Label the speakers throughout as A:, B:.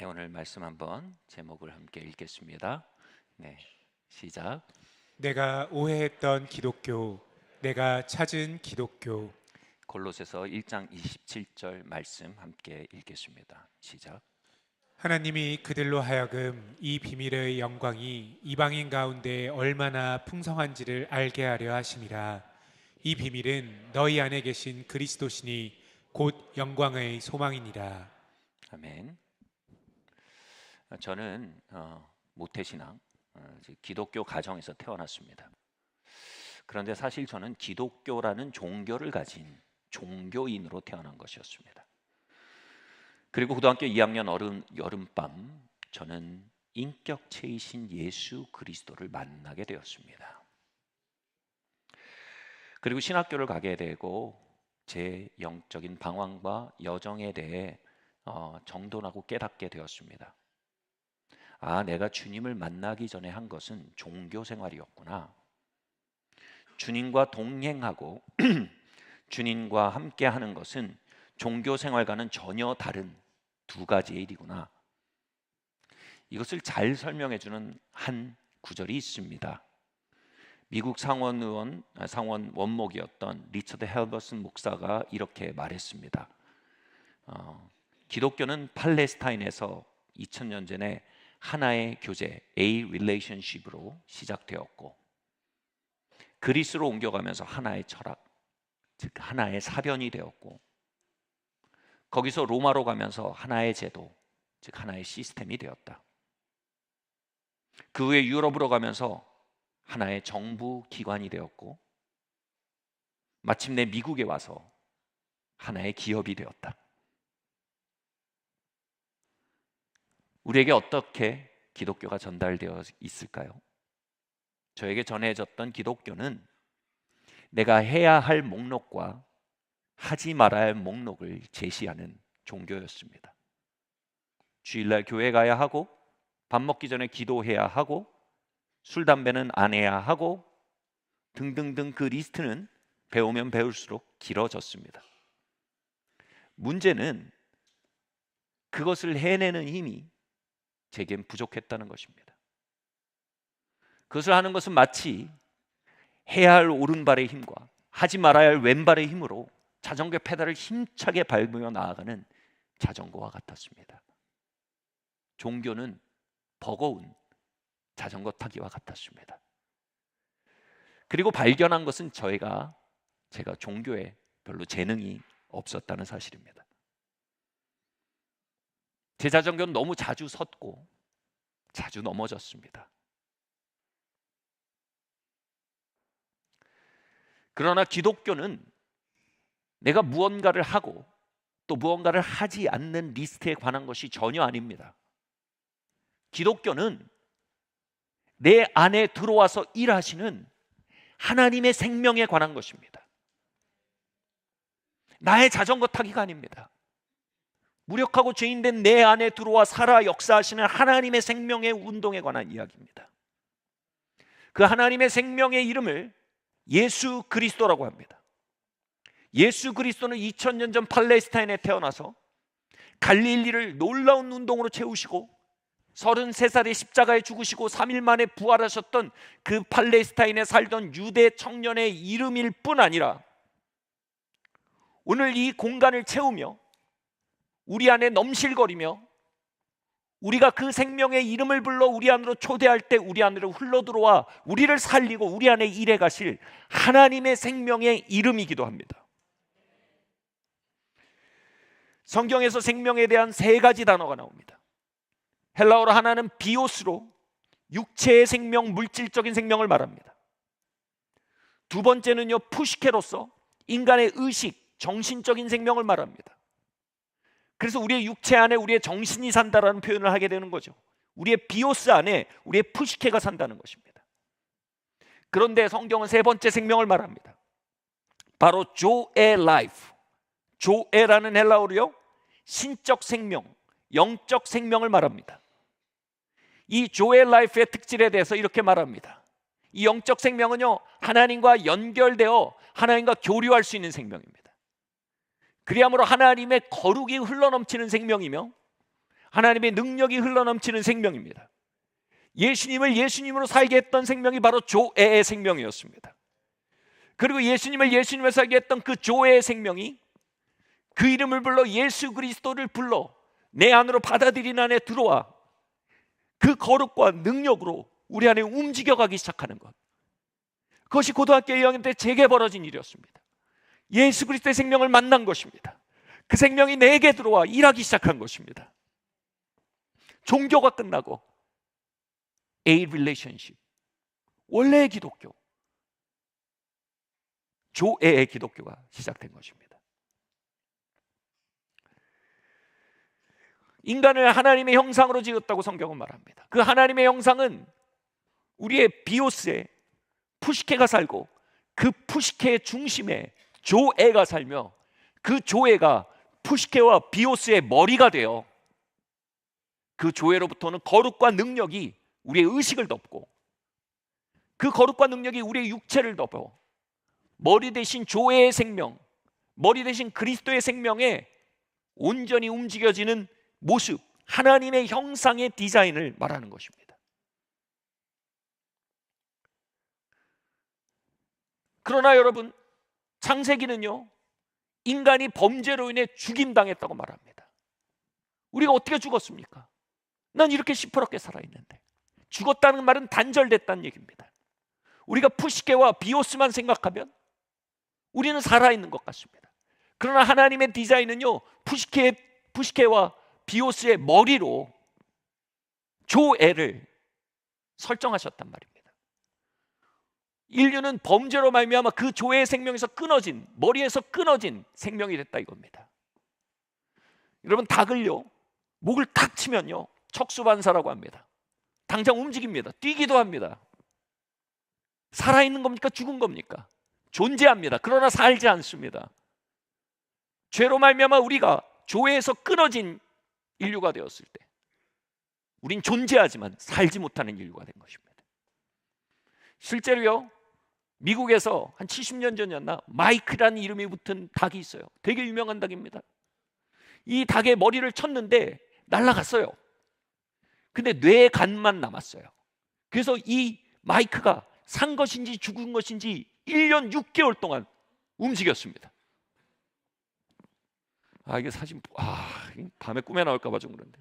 A: 네, 오늘 말씀 한번 제목을 함께 읽겠습니다. 네, 시작.
B: 내가 오해했던 기독교, 내가 찾은 기독교.
A: 골로새서 1장 27절 말씀 함께 읽겠습니다. 시작.
B: 하나님이 그들로 하여금 이 비밀의 영광이 이방인 가운데 얼마나 풍성한지를 알게 하려 하심이라. 이 비밀은 너희 안에 계신 그리스도시니 곧 영광의 소망이니라.
A: 아멘. 저는 모태신앙, 기독교 가정에서 태어났습니다. 그런데 사실 저는 기독교라는 종교를 가진 종교인으로 태어난 것이었습니다. 그리고 고등학교 2학년 여름밤 저는 인격체이신 예수 그리스도를 만나게 되었습니다. 그리고 신학교를 가게 되고 제 영적인 방황과 여정에 대해 정돈하고 깨닫게 되었습니다. 아, 내가 주님을 만나기 전에 한 것은 종교 생활이었구나. 주님과 동행하고 주님과 함께 하는 것은 종교 생활과는 전혀 다른 두 가지의 일이구나. 이것을 잘 설명해 주는 한 구절이 있습니다. 미국 상원 원목이었던 리처드 헬버슨 목사가 이렇게 말했습니다. 기독교는 팔레스타인에서 2000년 전에 하나의 교제, A relationship으로 시작되었고 그리스로 옮겨가면서 하나의 철학, 즉 하나의 사변이 되었고 거기서 로마로 가면서 하나의 제도, 즉 하나의 시스템이 되었다. 그 후에 유럽으로 가면서 하나의 정부 기관이 되었고 마침내 미국에 와서 하나의 기업이 되었다. 우리에게 어떻게 기독교가 전달되어 있을까요? 저에게 전해졌던 기독교는 내가 해야 할 목록과 하지 말아야 할 목록을 제시하는 종교였습니다. 주일날 교회 가야 하고 밥 먹기 전에 기도해야 하고 술 담배는 안 해야 하고 등등등 그 리스트는 배우면 배울수록 길어졌습니다. 문제는 그것을 해내는 힘이 제겐 부족했다는 것입니다. 그것을 하는 것은 마치 해야 할 오른발의 힘과 하지 말아야 할 왼발의 힘으로 자전거 페달을 힘차게 밟으며 나아가는 자전거와 같았습니다. 종교는 버거운 자전거 타기와 같았습니다. 그리고 발견한 것은 제가 종교에 별로 재능이 없었다는 사실입니다. 제 자전거는 너무 자주 섰고 자주 넘어졌습니다. 그러나 기독교는 내가 무언가를 하고 또 무언가를 하지 않는 리스트에 관한 것이 전혀 아닙니다. 기독교는 내 안에 들어와서 일하시는 하나님의 생명에 관한 것입니다. 나의 자전거 타기가 아닙니다. 무력하고 죄인된 내 안에 들어와 살아 역사하시는 하나님의 생명의 운동에 관한 이야기입니다. 그 하나님의 생명의 이름을 예수 그리스도라고 합니다. 예수 그리스도는 2000년 전 팔레스타인에 태어나서 갈릴리를 놀라운 운동으로 채우시고 33살에 십자가에 죽으시고 3일 만에 부활하셨던 그 팔레스타인에 살던 유대 청년의 이름일 뿐 아니라 오늘 이 공간을 채우며 우리 안에 넘실거리며 우리가 그 생명의 이름을 불러 우리 안으로 초대할 때 우리 안으로 흘러들어와 우리를 살리고 우리 안에 일해 가실 하나님의 생명의 이름이기도 합니다. 성경에서 생명에 대한 세 가지 단어가 나옵니다. 헬라어로 하나는 비오스로 육체의 생명, 물질적인 생명을 말합니다. 두 번째는요 푸시케로서 인간의 의식, 정신적인 생명을 말합니다. 그래서 우리의 육체 안에 우리의 정신이 산다라는 표현을 하게 되는 거죠. 우리의 비오스 안에 우리의 푸시케가 산다는 것입니다. 그런데 성경은 세 번째 생명을 말합니다. 바로 조에 라이프. 조에라는 헬라어로요 신적 생명, 영적 생명을 말합니다. 이 조에 라이프의 특질에 대해서 이렇게 말합니다. 이 영적 생명은요 하나님과 연결되어 하나님과 교류할 수 있는 생명입니다. 그리함으로 하나님의 거룩이 흘러넘치는 생명이며 하나님의 능력이 흘러넘치는 생명입니다. 예수님을 예수님으로 살게 했던 생명이 바로 조애의 생명이었습니다. 그리고 예수님을 예수님으로 살게 했던 그 조애의 생명이 그 이름을 불러 예수 그리스도를 불러 내 안으로 받아들인 안에 들어와 그 거룩과 능력으로 우리 안에 움직여가기 시작하는 것. 그것이 고등학교 2학년 때 제게 벌어진 일이었습니다. 예수 그리스도의 생명을 만난 것입니다. 그 생명이 내게 들어와 일하기 시작한 것입니다. 종교가 끝나고 A relationship, 원래의 기독교, 조애의 기독교가 시작된 것입니다. 인간을 하나님의 형상으로 지었다고 성경은 말합니다. 그 하나님의 형상은 우리의 비오스에 푸시케가 살고 그 푸시케의 중심에 조애가 살며 그 조애가 푸시케와 비오스의 머리가 되어 그 조애로부터는 거룩과 능력이 우리의 의식을 덮고 그 거룩과 능력이 우리의 육체를 덮어 머리 대신 조애의 생명, 머리 대신 그리스도의 생명에 온전히 움직여지는 모습, 하나님의 형상의 디자인을 말하는 것입니다. 그러나 여러분, 창세기는요, 인간이 범죄로 인해 죽임당했다고 말합니다. 우리가 어떻게 죽었습니까? 난 이렇게 시퍼렇게 살아있는데. 죽었다는 말은 단절됐다는 얘기입니다. 우리가 푸시케와 비오스만 생각하면 우리는 살아있는 것 같습니다. 그러나 하나님의 디자인은요, 푸시케와 비오스의 머리로 조애를 설정하셨단 말입니다. 인류는 범죄로 말미암아 그 조애의 생명에서 끊어진, 머리에서 끊어진 생명이 됐다 이겁니다. 여러분, 닭을요, 목을 탁 치면요, 척수반사라고 합니다. 당장 움직입니다. 뛰기도 합니다. 살아있는 겁니까? 죽은 겁니까? 존재합니다. 그러나 살지 않습니다. 죄로 말미암아 우리가 조애에서 끊어진 인류가 되었을 때 우린 존재하지만 살지 못하는 인류가 된 것입니다. 실제로요, 미국에서 한 70년 전이었나 마이크라는 이름이 붙은 닭이 있어요. 되게 유명한 닭입니다. 이 닭의 머리를 쳤는데 날아갔어요. 근데 뇌 간만 남았어요. 그래서 이 마이크가 산 것인지 죽은 것인지 1년 6개월 동안 움직였습니다. 이게 사진, 밤에 꿈에 나올까 봐 좀 그런데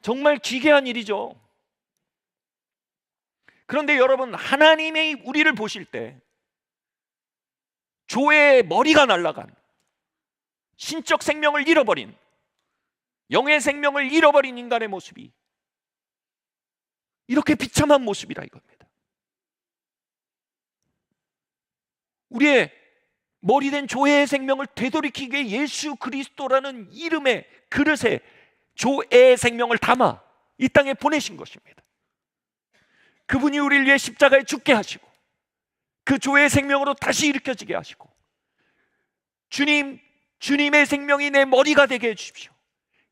A: 정말 기괴한 일이죠. 그런데 여러분, 하나님이 우리를 보실 때 조의 머리가 날아간, 신적 생명을 잃어버린, 영의 생명을 잃어버린 인간의 모습이 이렇게 비참한 모습이라 이겁니다. 우리의 머리된 조의 생명을 되돌이키기 위해 예수 그리스도라는 이름의 그릇에 조의 생명을 담아 이 땅에 보내신 것입니다. 그분이 우리를 위해 십자가에 죽게 하시고 그 조의 생명으로 다시 일으켜지게 하시고, 주님의 생명이 내 머리가 되게 해주십시오.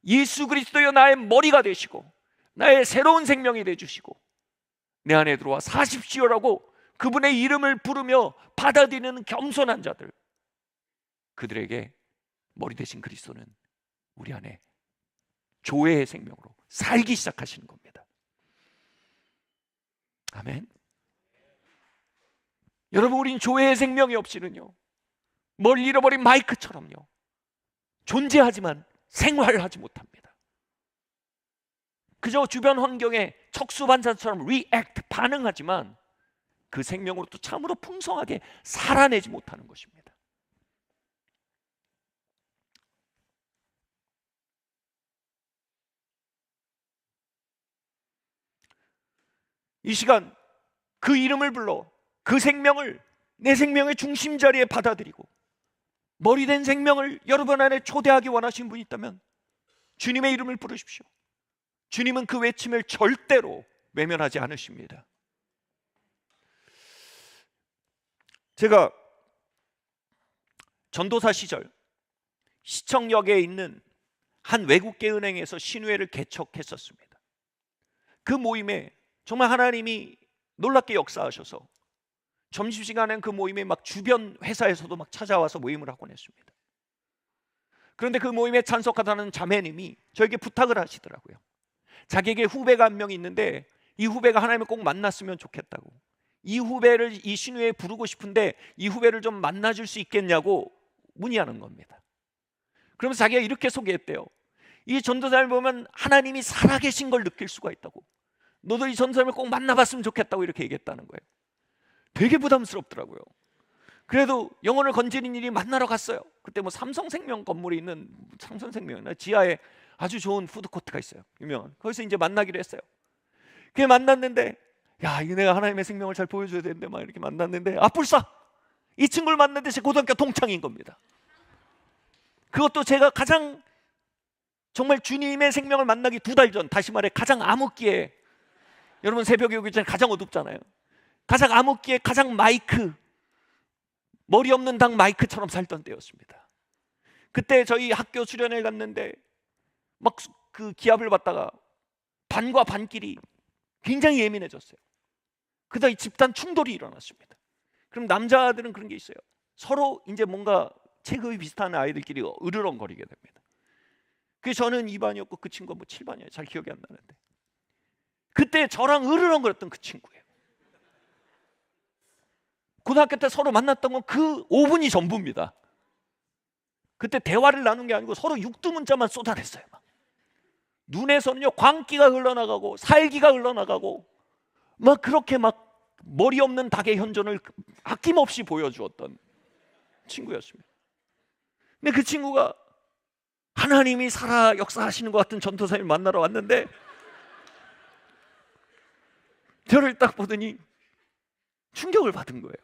A: 예수 그리스도여 나의 머리가 되시고 나의 새로운 생명이 되주시고 내 안에 들어와 사십시오라고 그분의 이름을 부르며 받아들이는 겸손한 자들, 그들에게 머리 대신 그리스도는 우리 안에 조회의 생명으로 살기 시작하시는 겁니다. 아멘. 여러분, 우린 조회의 생명이 없이는요, 멀리 잃어버린 마이크처럼요, 존재하지만 생활하지 못합니다. 그저 주변 환경에 척수반사처럼 리액트, 반응하지만 그 생명으로도 참으로 풍성하게 살아내지 못하는 것입니다. 이 시간 그 이름을 불러 그 생명을 내 생명의 중심 자리에 받아들이고 머리된 생명을 여러분 안에 초대하기 원하시는 분이 있다면 주님의 이름을 부르십시오. 주님은 그 외침을 절대로 외면하지 않으십니다. 제가 전도사 시절 시청역에 있는 한 외국계 은행에서 신회를 개척했었습니다. 그 모임에 정말 하나님이 놀랍게 역사하셔서 점심시간엔 그 모임에 막 주변 회사에서도 막 찾아와서 모임을 하곤 했습니다. 그런데 그 모임에 참석하다는 자매님이 저에게 부탁을 하시더라고요. 자기에게 후배가 한 명 있는데 이 후배가 하나님을 꼭 만났으면 좋겠다고, 이 후배를 이 신우에 부르고 싶은데 이 후배를 좀 만나줄 수 있겠냐고 문의하는 겁니다. 그러면서 자기가 이렇게 소개했대요. 이 전도사를 보면 하나님이 살아계신 걸 느낄 수가 있다고, 너도 이 전도사를 꼭 만나봤으면 좋겠다고 이렇게 얘기했다는 거예요. 되게 부담스럽더라고요. 그래도 영혼을 건지는 일이 만나러 갔어요. 그때 뭐 삼성생명 건물에 있는, 삼성생명이나 지하에 아주 좋은 푸드코트가 있어요, 유명한. 거기서 이제 만나기로 했어요. 그게 만났는데, 야, 이거 내가 하나님의 생명을 잘 보여줘야 되는데 막 이렇게 만났는데, 불사! 이 친구를 만났는데 제 고등학교 동창인 겁니다. 그것도 제가 가장 정말 주님의 생명을 만나기 2달 전, 다시 말해 가장 암흑기에, 여러분 새벽에 오기 전에 가장 어둡잖아요. 가장 암흑기에 가장 머리 없는 당 마이크처럼 살던 때였습니다. 그때 저희 학교 수련회 갔는데 막 그 기합을 받다가 반과 반끼리 굉장히 예민해졌어요. 그러다 이 집단 충돌이 일어났습니다. 그럼 남자들은 그런 게 있어요. 서로 이제 뭔가 체급이 비슷한 아이들끼리 으르렁거리게 됩니다. 그래서 저는 2반이었고 그 친구가 뭐 7반이에요. 잘 기억이 안 나는데, 그때 저랑 으르렁거렸던 그 친구예요. 고등학교 때 서로 만났던 건 그 5분이 전부입니다. 그때 대화를 나눈 게 아니고 서로 육두문자만 쏟아냈어요. 막. 눈에서는요 광기가 흘러나가고 살기가 흘러나가고 막 그렇게 막 머리 없는 닭의 현존을 아낌없이 보여주었던 친구였습니다. 근데 그 친구가 하나님이 살아 역사하시는 것 같은 전도사님을 만나러 왔는데, 저를 딱 보더니 충격을 받은 거예요.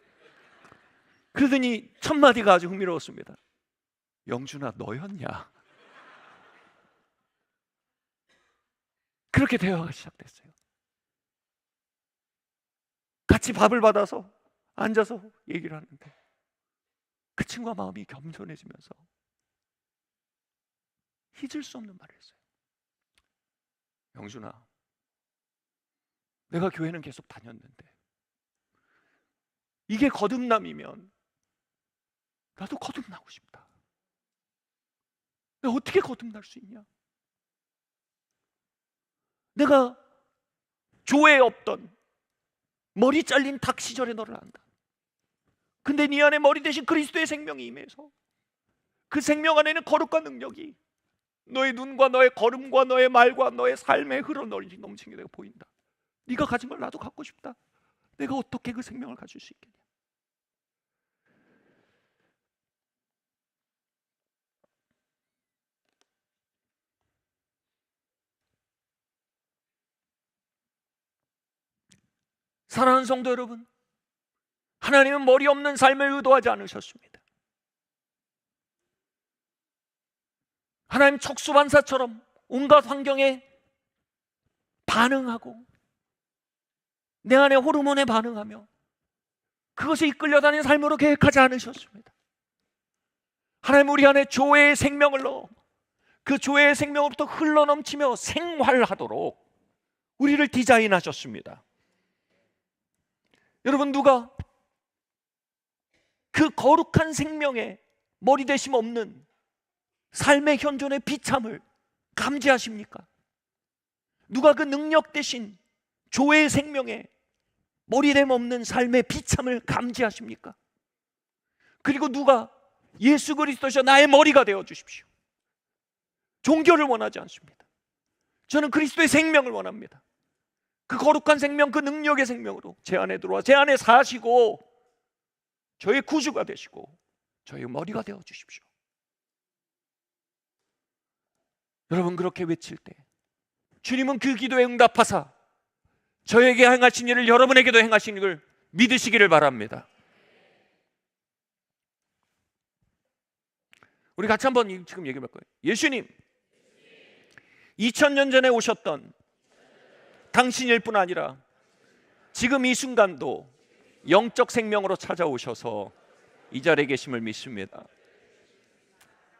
A: 그러더니 첫 마디가 아주 흥미로웠습니다. 영준아, 너였냐? 그렇게 대화가 시작됐어요. 같이 밥을 받아서 앉아서 얘기를 하는데 그 친구가 마음이 겸손해지면서 잊을 수 없는 말을 했어요. 영준아, 내가 교회는 계속 다녔는데 이게 거듭남이면 나도 거듭나고 싶다. 내가 어떻게 거듭날 수 있냐? 내가 교회에 없던 머리 잘린 닭 시절에 너를 안다. 근데 네 안에 머리 대신 그리스도의 생명이 임해서 그 생명 안에는 거룩한 능력이 너의 눈과 너의 걸음과 너의 말과 너의 삶에 흘러넘치는 게 내가 보인다. 네가 가진 걸 나도 갖고 싶다. 내가 어떻게 그 생명을 가질 수 있겠냐? 사랑하는 성도 여러분, 하나님은 머리 없는 삶을 의도하지 않으셨습니다. 하나님 척수반사처럼 온갖 환경에 반응하고 내 안에 호르몬에 반응하며 그것에 이끌려다니는 삶으로 계획하지 않으셨습니다. 하나님 우리 안에 조회의 생명을 넣어 그 조회의 생명으로부터 흘러넘치며 생활하도록 우리를 디자인하셨습니다. 여러분, 누가 그 거룩한 생명에 머리대심 없는 삶의 현존의 비참을 감지하십니까? 누가 그 능력 대신 조회의 생명에 머리됨 없는 삶의 비참을 감지하십니까? 그리고 누가 예수 그리스도셔 나의 머리가 되어 주십시오. 종교를 원하지 않습니다. 저는 그리스도의 생명을 원합니다. 그 거룩한 생명, 그 능력의 생명으로 제 안에 들어와 제 안에 사시고 저의 구주가 되시고 저의 머리가 되어 주십시오. 여러분, 그렇게 외칠 때 주님은 그 기도에 응답하사 저에게 행하신 일을 여러분에게도 행하신 걸 믿으시기를 바랍니다. 우리 같이 한번 지금 얘기해 볼 거예요. 예수님 2000년 전에 오셨던 당신일 뿐 아니라 지금 이 순간도 영적 생명으로 찾아오셔서 이 자리에 계심을 믿습니다.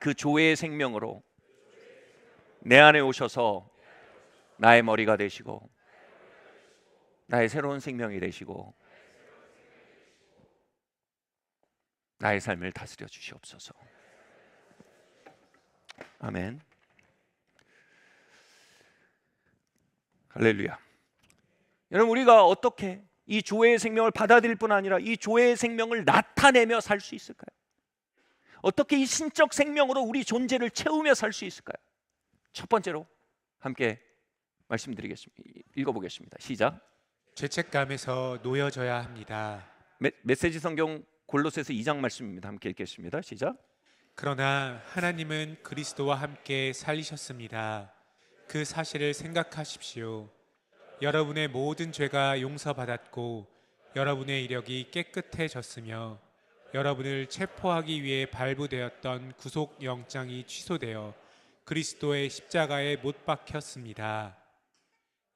A: 그 조회의 생명으로 내 안에 오셔서 나의 머리가 되시고 나의 새로운 생명이 되시고 나의 삶을 다스려 주시옵소서. 아멘. 할렐루야. 여러분, 우리가 어떻게 이 조회의 생명을 받아들일 뿐 아니라 이 조회의 생명을 나타내며 살 수 있을까요? 어떻게 이 신적 생명으로 우리 존재를 채우며 살 수 있을까요? 첫 번째로 함께 말씀드리겠습니다. 읽어보겠습니다. 시작.
B: 죄책감에서 놓여져야 합니다.
A: 메시지 성경 골로새서 2장 말씀입니다. 함께 읽겠습니다. 시작.
B: 그러나 하나님은 그리스도와 함께 살리셨습니다. 그 사실을 생각하십시오. 여러분의 모든 죄가 용서받았고 여러분의 이력이 깨끗해졌으며 여러분을 체포하기 위해 발부되었던 구속영장이 취소되어 그리스도의 십자가에 못 박혔습니다.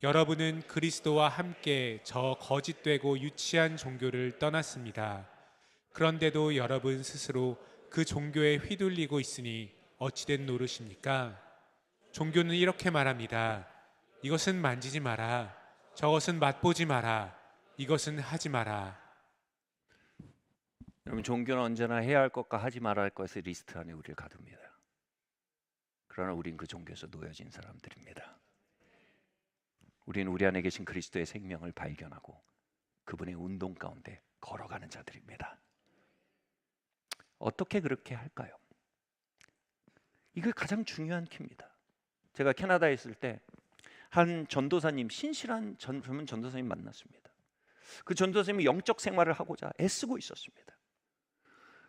B: 여러분은 그리스도와 함께 저 거짓되고 유치한 종교를 떠났습니다. 그런데도 여러분 스스로 그 종교에 휘둘리고 있으니 어찌된 노릇입니까? 종교는 이렇게 말합니다. 이것은 만지지 마라. 저것은 맛보지 마라. 이것은 하지 마라.
A: 여러분, 종교는 언제나 해야 할 것과 하지 말아야 할 것의 리스트 안에 우리를 가둡니다. 그러나 우린 그 종교에서 놓여진 사람들입니다. 우리는 우리 안에 계신 그리스도의 생명을 발견하고 그분의 운동 가운데 걸어가는 자들입니다. 어떻게 그렇게 할까요? 이게 가장 중요한 키입니다. 제가 캐나다에 있을 때 한 전도사님, 신실한 젊은 전도사님 만났습니다. 그 전도사님이 영적 생활을 하고자 애쓰고 있었습니다.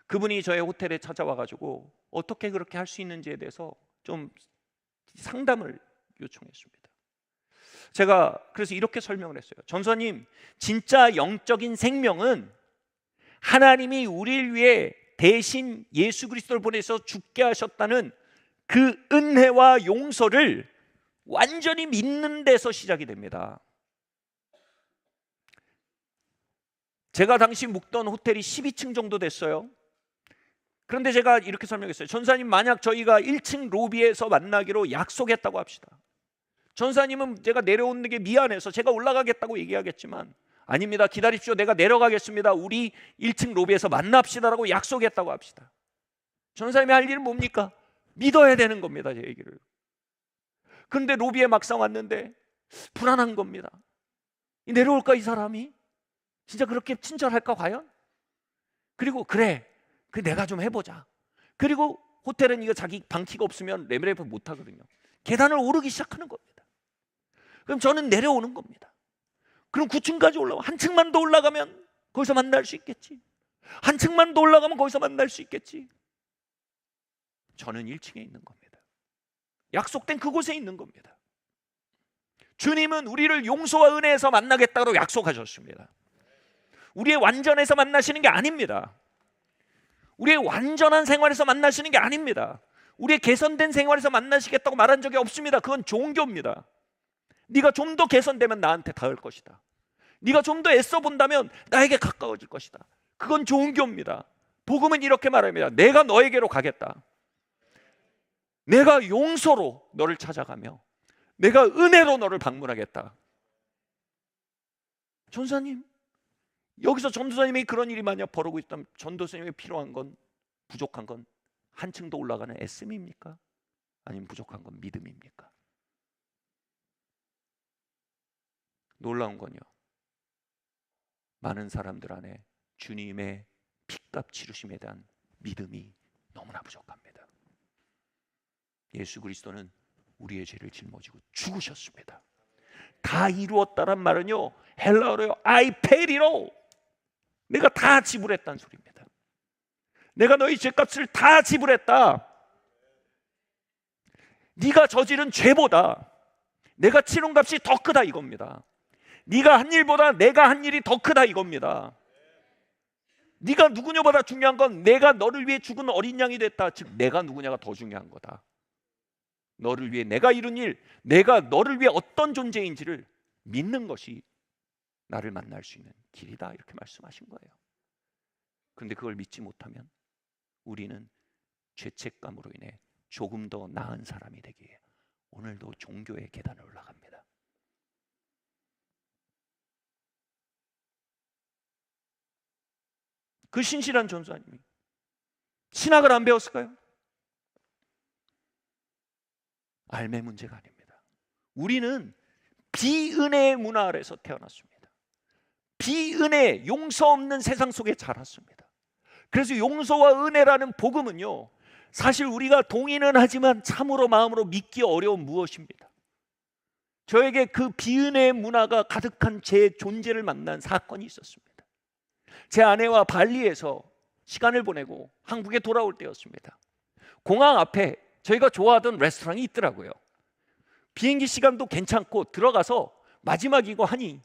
A: 그분이 저의 호텔에 찾아와가지고 어떻게 그렇게 할 수 있는지에 대해서 좀 상담을 요청했습니다. 제가 그래서 이렇게 설명을 했어요. 전도사님, 진짜 영적인 생명은 하나님이 우리를 위해 대신 예수 그리스도를 보내서 죽게 하셨다는 그 은혜와 용서를 완전히 믿는 데서 시작이 됩니다. 제가 당시 묵던 호텔이 12층 정도 됐어요. 그런데 제가 이렇게 설명했어요. 전사님, 만약 저희가 1층 로비에서 만나기로 약속했다고 합시다. 전사님은 제가 내려오는 게 미안해서 제가 올라가겠다고 얘기하겠지만, 아닙니다, 기다립시오, 내가 내려가겠습니다, 우리 1층 로비에서 만납시다라고 약속했다고 합시다. 전사님이 할 일은 뭡니까? 믿어야 되는 겁니다, 제 얘기를. 그런데 로비에 막상 왔는데 불안한 겁니다. 내려올까 이 사람이? 진짜 그렇게 친절할까 과연? 그리고 그래 내가 좀 해보자. 그리고 호텔은 이거 자기 방키가 없으면 레벨업 못 하거든요. 계단을 오르기 시작하는 겁니다. 그럼 저는 내려오는 겁니다. 그럼 9층까지 올라가. 한 층만 더 올라가면 거기서 만날 수 있겠지. 한 층만 더 올라가면 거기서 만날 수 있겠지. 저는 1층에 있는 겁니다. 약속된 그곳에 있는 겁니다. 주님은 우리를 용서와 은혜에서 만나겠다고 약속하셨습니다. 우리의 완전에서 만나시는 게 아닙니다. 우리의 완전한 생활에서 만나시는 게 아닙니다. 우리의 개선된 생활에서 만나시겠다고 말한 적이 없습니다. 그건 종교입니다. 네가 좀 더 개선되면 나한테 닿을 것이다. 네가 좀 더 애써 본다면 나에게 가까워질 것이다. 그건 종교입니다. 복음은 이렇게 말합니다. 내가 너에게로 가겠다. 내가 용서로 너를 찾아가며 내가 은혜로 너를 방문하겠다. 전사님, 여기서 전도사님이 그런 일이 만약 벌어지고 있다면 전도사님이 필요한 건, 부족한 건 한 층 더 올라가는 애씀입니까? 아니면 부족한 건 믿음입니까? 놀라운 건요, 많은 사람들 안에 주님의 핏값 치르심에 대한 믿음이 너무나 부족합니다. 예수 그리스도는 우리의 죄를 짊어지고 죽으셨습니다. 다 이루었다란 말은요, 헬라어로요, I paid it all. 내가 다 지불했다는 소리입니다. 내가 너희 죄값을 다 지불했다. 네가 저지른 죄보다 내가 치른 값이 더 크다 이겁니다. 네가 한 일보다 내가 한 일이 더 크다 이겁니다. 네가 누구냐보다 중요한 건 내가 너를 위해 죽은 어린 양이 됐다. 즉 내가 누구냐가 더 중요한 거다. 너를 위해 내가 이룬 일, 내가 너를 위해 어떤 존재인지를 믿는 것이 나를 만날 수 있는 길이다, 이렇게 말씀하신 거예요. 그런데 그걸 믿지 못하면 우리는 죄책감으로 인해 조금 더 나은 사람이 되기 위해 오늘도 종교의 계단을 올라갑니다. 그 신실한 전사님이 신학을 안 배웠을까요? 알매 문제가 아닙니다. 우리는 비은혜의 문화 아래서 태어났습니다. 비은혜, 용서 없는 세상 속에 자랐습니다. 그래서 용서와 은혜라는 복음은요, 사실 우리가 동의는 하지만 참으로 마음으로 믿기 어려운 무엇입니다. 저에게 그 비은혜의 문화가 가득한 제 존재를 만난 사건이 있었습니다. 제 아내와 발리에서 시간을 보내고 한국에 돌아올 때였습니다. 공항 앞에 저희가 좋아하던 레스토랑이 있더라고요. 비행기 시간도 괜찮고 들어가서 마지막이고 하니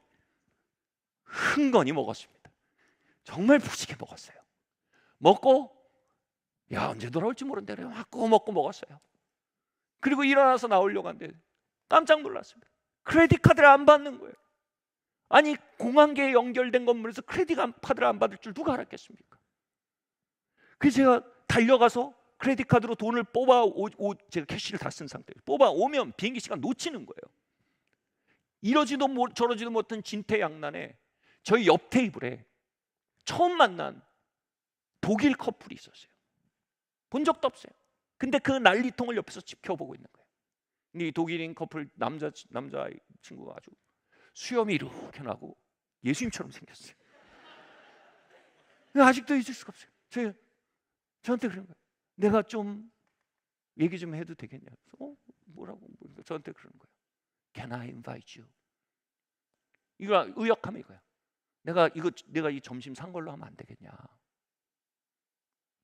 A: 흥건히 먹었습니다. 정말 푸지게 먹었어요. 먹고 야, 언제 돌아올지 모른대 막 먹고 먹었어요. 그리고 일어나서 나오려고 하는데 깜짝 놀랐습니다. 크레딧 카드를 안 받는 거예요. 아니, 공항계에 연결된 건물에서 크레딧 카드를 안 받을 줄 누가 알았겠습니까? 그래서 제가 달려가서 크레딧 카드로 돈을 제가 캐시를 다 쓴 상태예요. 뽑아오면 비행기 시간 놓치는 거예요. 이러지도 저러지도 못한 진퇴양난에 저희 옆 테이블에 처음 만난 독일 커플이 있었어요. 본 적도 없어요. 근데 그 난리통을 옆에서 지켜보고 있는 거예요. 근데 이 독일인 커플 남자 친구가 아주 수염이 이렇게 나고 예수님처럼 생겼어요. 아직도 잊을 수가 없어요. 저한테 그런 거예요. 내가 좀 얘기 좀 해도 되겠냐? 뭐라고 저한테 그러는 거예요. Can I invite you? 이거 의역하면 이거야. 내가 이 점심 산 걸로 하면 안 되겠냐?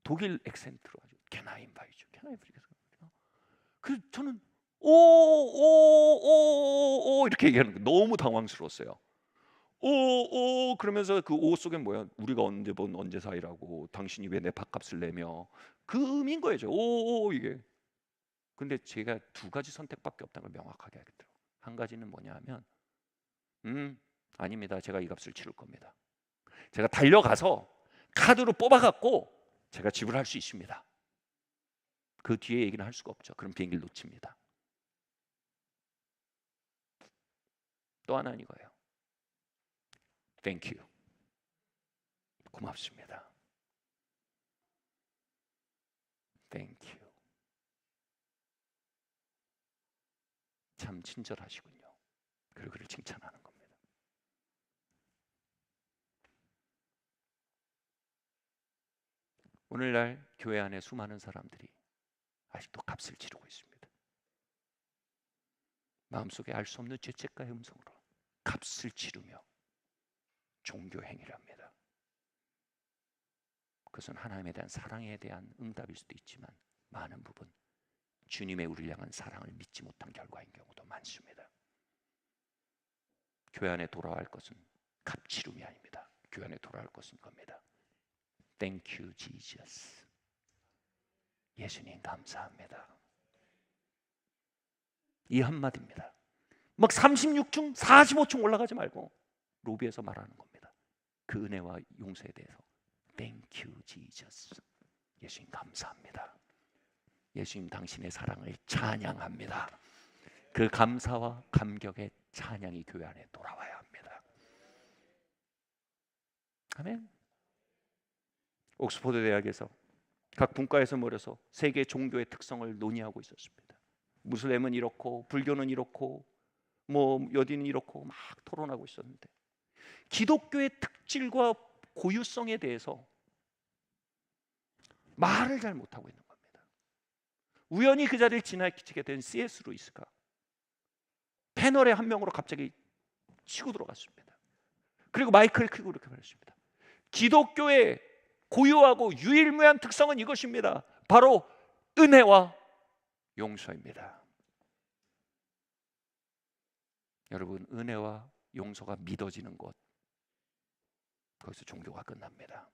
A: 독일 액센트로 아주 Can I invite you? Can I invite you? 그 저는 오 이렇게 얘기하는 거 너무 당황스러웠어요. 그러면서 그 오 속엔 뭐야? 우리가 언제 본 언제 사이라고, 당신이 왜 내 밥값을 내며, 그 의미인 거예요. 오 이게. 근데 제가 두 가지 선택밖에 없다는 걸 명확하게 하겠더라고요. 한 가지는 뭐냐 하면 아닙니다. 제가 이 값을 치를 겁니다. 제가 달려가서 카드로 뽑아갖고 제가 지불할 수 있습니다. 그 뒤에 얘기는 할 수가 없죠. 그럼 비행기를 놓칩니다. 또 하나는 이거예요. Thank you. 고맙습니다. Thank you. 참 친절하시군요. 그리고 그를 칭찬하는 겁니다. 오늘날 교회 안에 수많은 사람들이 아직도 값을 치르고 있습니다. 마음속에 알 수 없는 죄책감의 음성으로 값을 치르며 종교 행위를 합니다. 그것은 하나님에 대한 사랑에 대한 응답일 수도 있지만 많은 부분 주님의 우리를 향한 사랑을 믿지 못한 결과인 경우도 많습니다. 교회 안에 돌아갈 것은 값치름이 아닙니다. 교회 안에 돌아갈 것은 겁니다. Thank you, Jesus. 예수님 감사합니다. 이 한마디입니다. 막 36층, 45층 올라가지 말고 로비에서 말하는 겁니다. 그 은혜와 용서에 대해서 Thank you, Jesus. 예수님 감사합니다. 예수님 당신의 사랑을 찬양합니다. 그 감사와 감격의 찬양이 교회 안에 돌아와야 합니다. 아멘. 옥스퍼드 대학에서 각 분과에서 모여서 세계 종교의 특성을 논의하고 있었습니다. 무슬림은 이렇고 불교는 이렇고 여디는 이렇고 막 토론하고 있었는데 기독교의 특질과 고유성에 대해서 말을 잘 못하고 있는 겁니다. 우연히 그 자리를 지나치게 된 C.S. 루이스가 패널의 한 명으로 갑자기 치고 들어갔습니다. 그리고 마이크를 켜고 이렇게 말했습니다. 기독교의 고유하고 유일무이한 특성은 이것입니다. 바로 은혜와 용서입니다. 여러분, 은혜와 용서가 믿어지는 것, 거기서 종교가 끝납니다.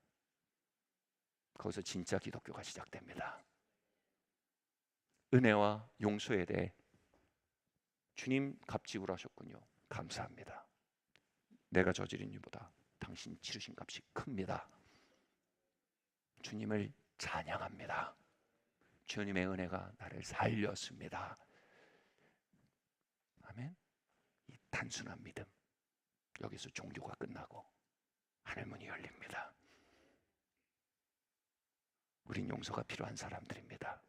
A: 거기서 진짜 기독교가 시작됩니다. 은혜와 용서에 대해 주님 값 지불하셨군요. 감사합니다. 내가 저지른 일보다 당신 치르신 값이 큽니다. 주님을 찬양합니다. 주님의 은혜가 나를 살렸습니다. 아멘. 이 단순한 믿음, 여기서 종교가 끝나고 하늘 문이 열립니다. 우린 용서가 필요한 사람들입니다.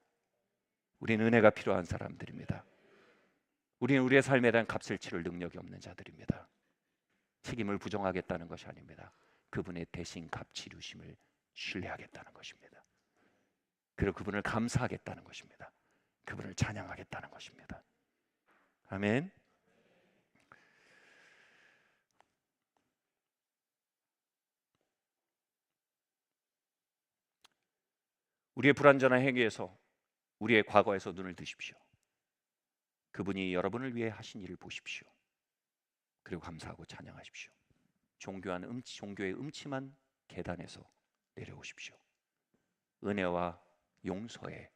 A: 우린 은혜가 필요한 사람들입니다. 우리는 우리의 삶에 대한 값을 치를 능력이 없는 자들입니다. 책임을 부정하겠다는 것이 아닙니다. 그분의 대신 값 치르심을 신뢰하겠다는 것입니다. 그리고 그분을 감사하겠다는 것입니다. 그분을 찬양하겠다는 것입니다. 아멘. 우리의 불완전한 행위에서, 우리의 과거에서 눈을 드십시오. 그분이 여러분을 위해 하신 일을 보십시오. 그리고 감사하고 찬양하십시오. 종교의 음침한 계단에서 내려오십시오. 은혜와 용서의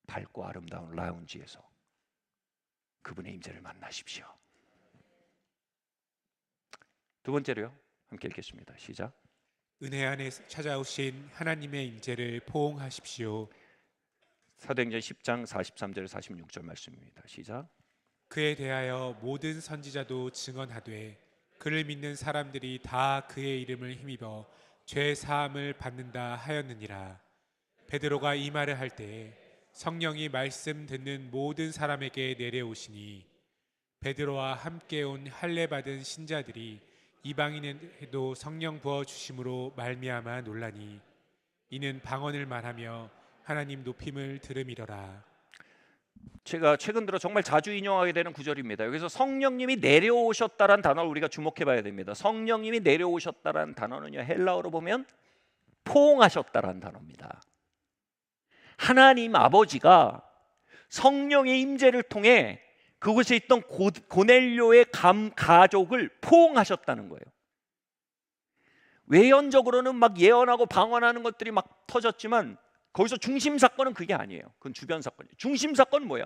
A: 밝고 아름다운 라운지에서 그분의 임재를 만나십시오. 두 번째로요, 함께 읽겠습니다. 시작.
B: 은혜 안에 찾아오신 하나님의 임재를 포옹하십시오.
A: 사도행전 10장 43절 46절 말씀입니다. 시작.
B: 그에 대하여 모든 선지자도 증언하되 그를 믿는 사람들이 다 그의 이름을 힘입어 죄 사함을 받는다 하였느니라. 베드로가 이 말을 할 때에 성령이 말씀 듣는 모든 사람에게 내려오시니 베드로와 함께 온 할례 받은 신자들이 이방인에도 성령 부어 주심으로 말미암아 놀라니 이는 방언을 말하며 하나님 높임을 들음이더라.
A: 제가 최근 들어 정말 자주 인용하게 되는 구절입니다. 여기서 성령님이 내려오셨다라는 단어를 우리가 주목해 봐야 됩니다. 성령님이 내려오셨다라는 단어는요, 헬라어로 보면 포옹하셨다라는 단어입니다. 하나님 아버지가 성령의 임재를 통해 그곳에 있던 고넬료의 가족을 포옹하셨다는 거예요. 외연적으로는 막 예언하고 방언하는 것들이 막 터졌지만 거기서 중심 사건은 그게 아니에요. 그건 주변 사건이에요. 중심 사건은 뭐예요?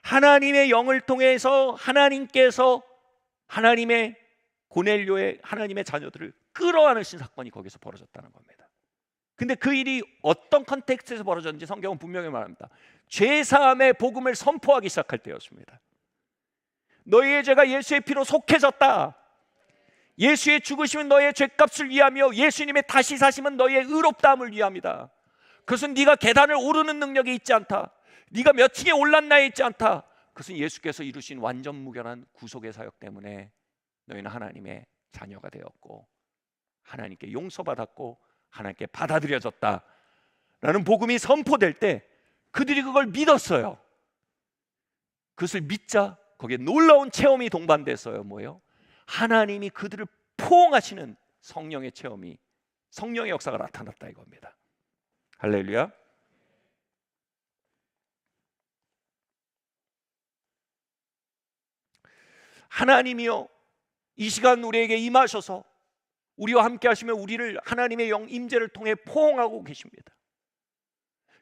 A: 하나님의 영을 통해서 하나님께서 하나님의 고넬료의 하나님의 자녀들을 끌어안으신 사건이 거기서 벌어졌다는 겁니다. 근데 그 일이 어떤 컨텍스트에서 벌어졌는지 성경은 분명히 말합니다. 죄사함의 복음을 선포하기 시작할 때였습니다. 너희의 죄가 예수의 피로 속해졌다. 예수의 죽으심은 너희의 죄값을 위하며 예수님의 다시 사심은 너희의 의롭다함을 위함이다. 그것은 네가 계단을 오르는 능력이 있지 않다. 네가 몇 층에 올랐나에 있지 않다. 그것은 예수께서 이루신 완전 무결한 구속의 사역 때문에 너희는 하나님의 자녀가 되었고 하나님께 용서받았고 하나님께 받아들여졌다라는 복음이 선포될 때 그들이 그걸 믿었어요. 그것을 믿자 거기에 놀라운 체험이 동반됐어요. 뭐예요? 하나님이 그들을 포옹하시는 성령의 체험이, 성령의 역사가 나타났다 이겁니다. 할렐루야. 하나님이요, 이 시간 우리에게 임하셔서 우리와 함께 하시며 우리를 하나님의 영 임재를 통해 포옹하고 계십니다.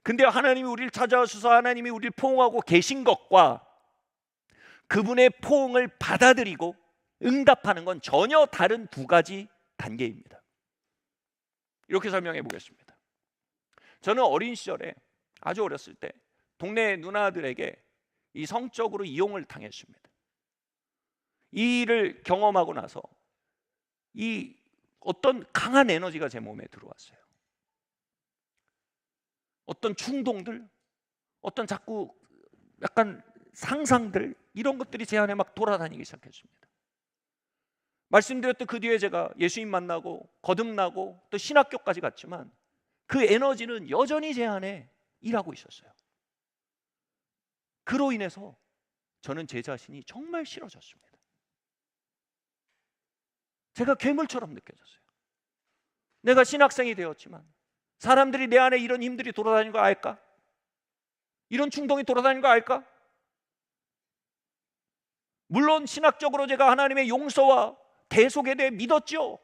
A: 근데 하나님이 우리를 찾아오셔서 하나님이 우리를 포옹하고 계신 것과 그분의 포옹을 받아들이고 응답하는 건 전혀 다른 두 가지 단계입니다. 이렇게 설명해 보겠습니다. 저는 어린 시절에, 아주 어렸을 때 동네 누나들에게 이 성적으로 이용을 당했습니다. 이 일을 경험하고 나서 이 어떤 강한 에너지가 제 몸에 들어왔어요. 어떤 충동들, 어떤 자꾸 약간 상상들, 이런 것들이 제 안에 막 돌아다니기 시작했습니다. 말씀드렸던 그 뒤에 제가 예수님 만나고 거듭나고 또 신학교까지 갔지만 그 에너지는 여전히 제 안에 일하고 있었어요. 그로 인해서 저는 제 자신이 정말 싫어졌습니다. 제가 괴물처럼 느껴졌어요. 내가 신학생이 되었지만 사람들이 내 안에 이런 힘들이 돌아다니는 거 알까? 이런 충동이 돌아다니는 거 알까? 물론 신학적으로 제가 하나님의 용서와 대속에 대해 믿었죠.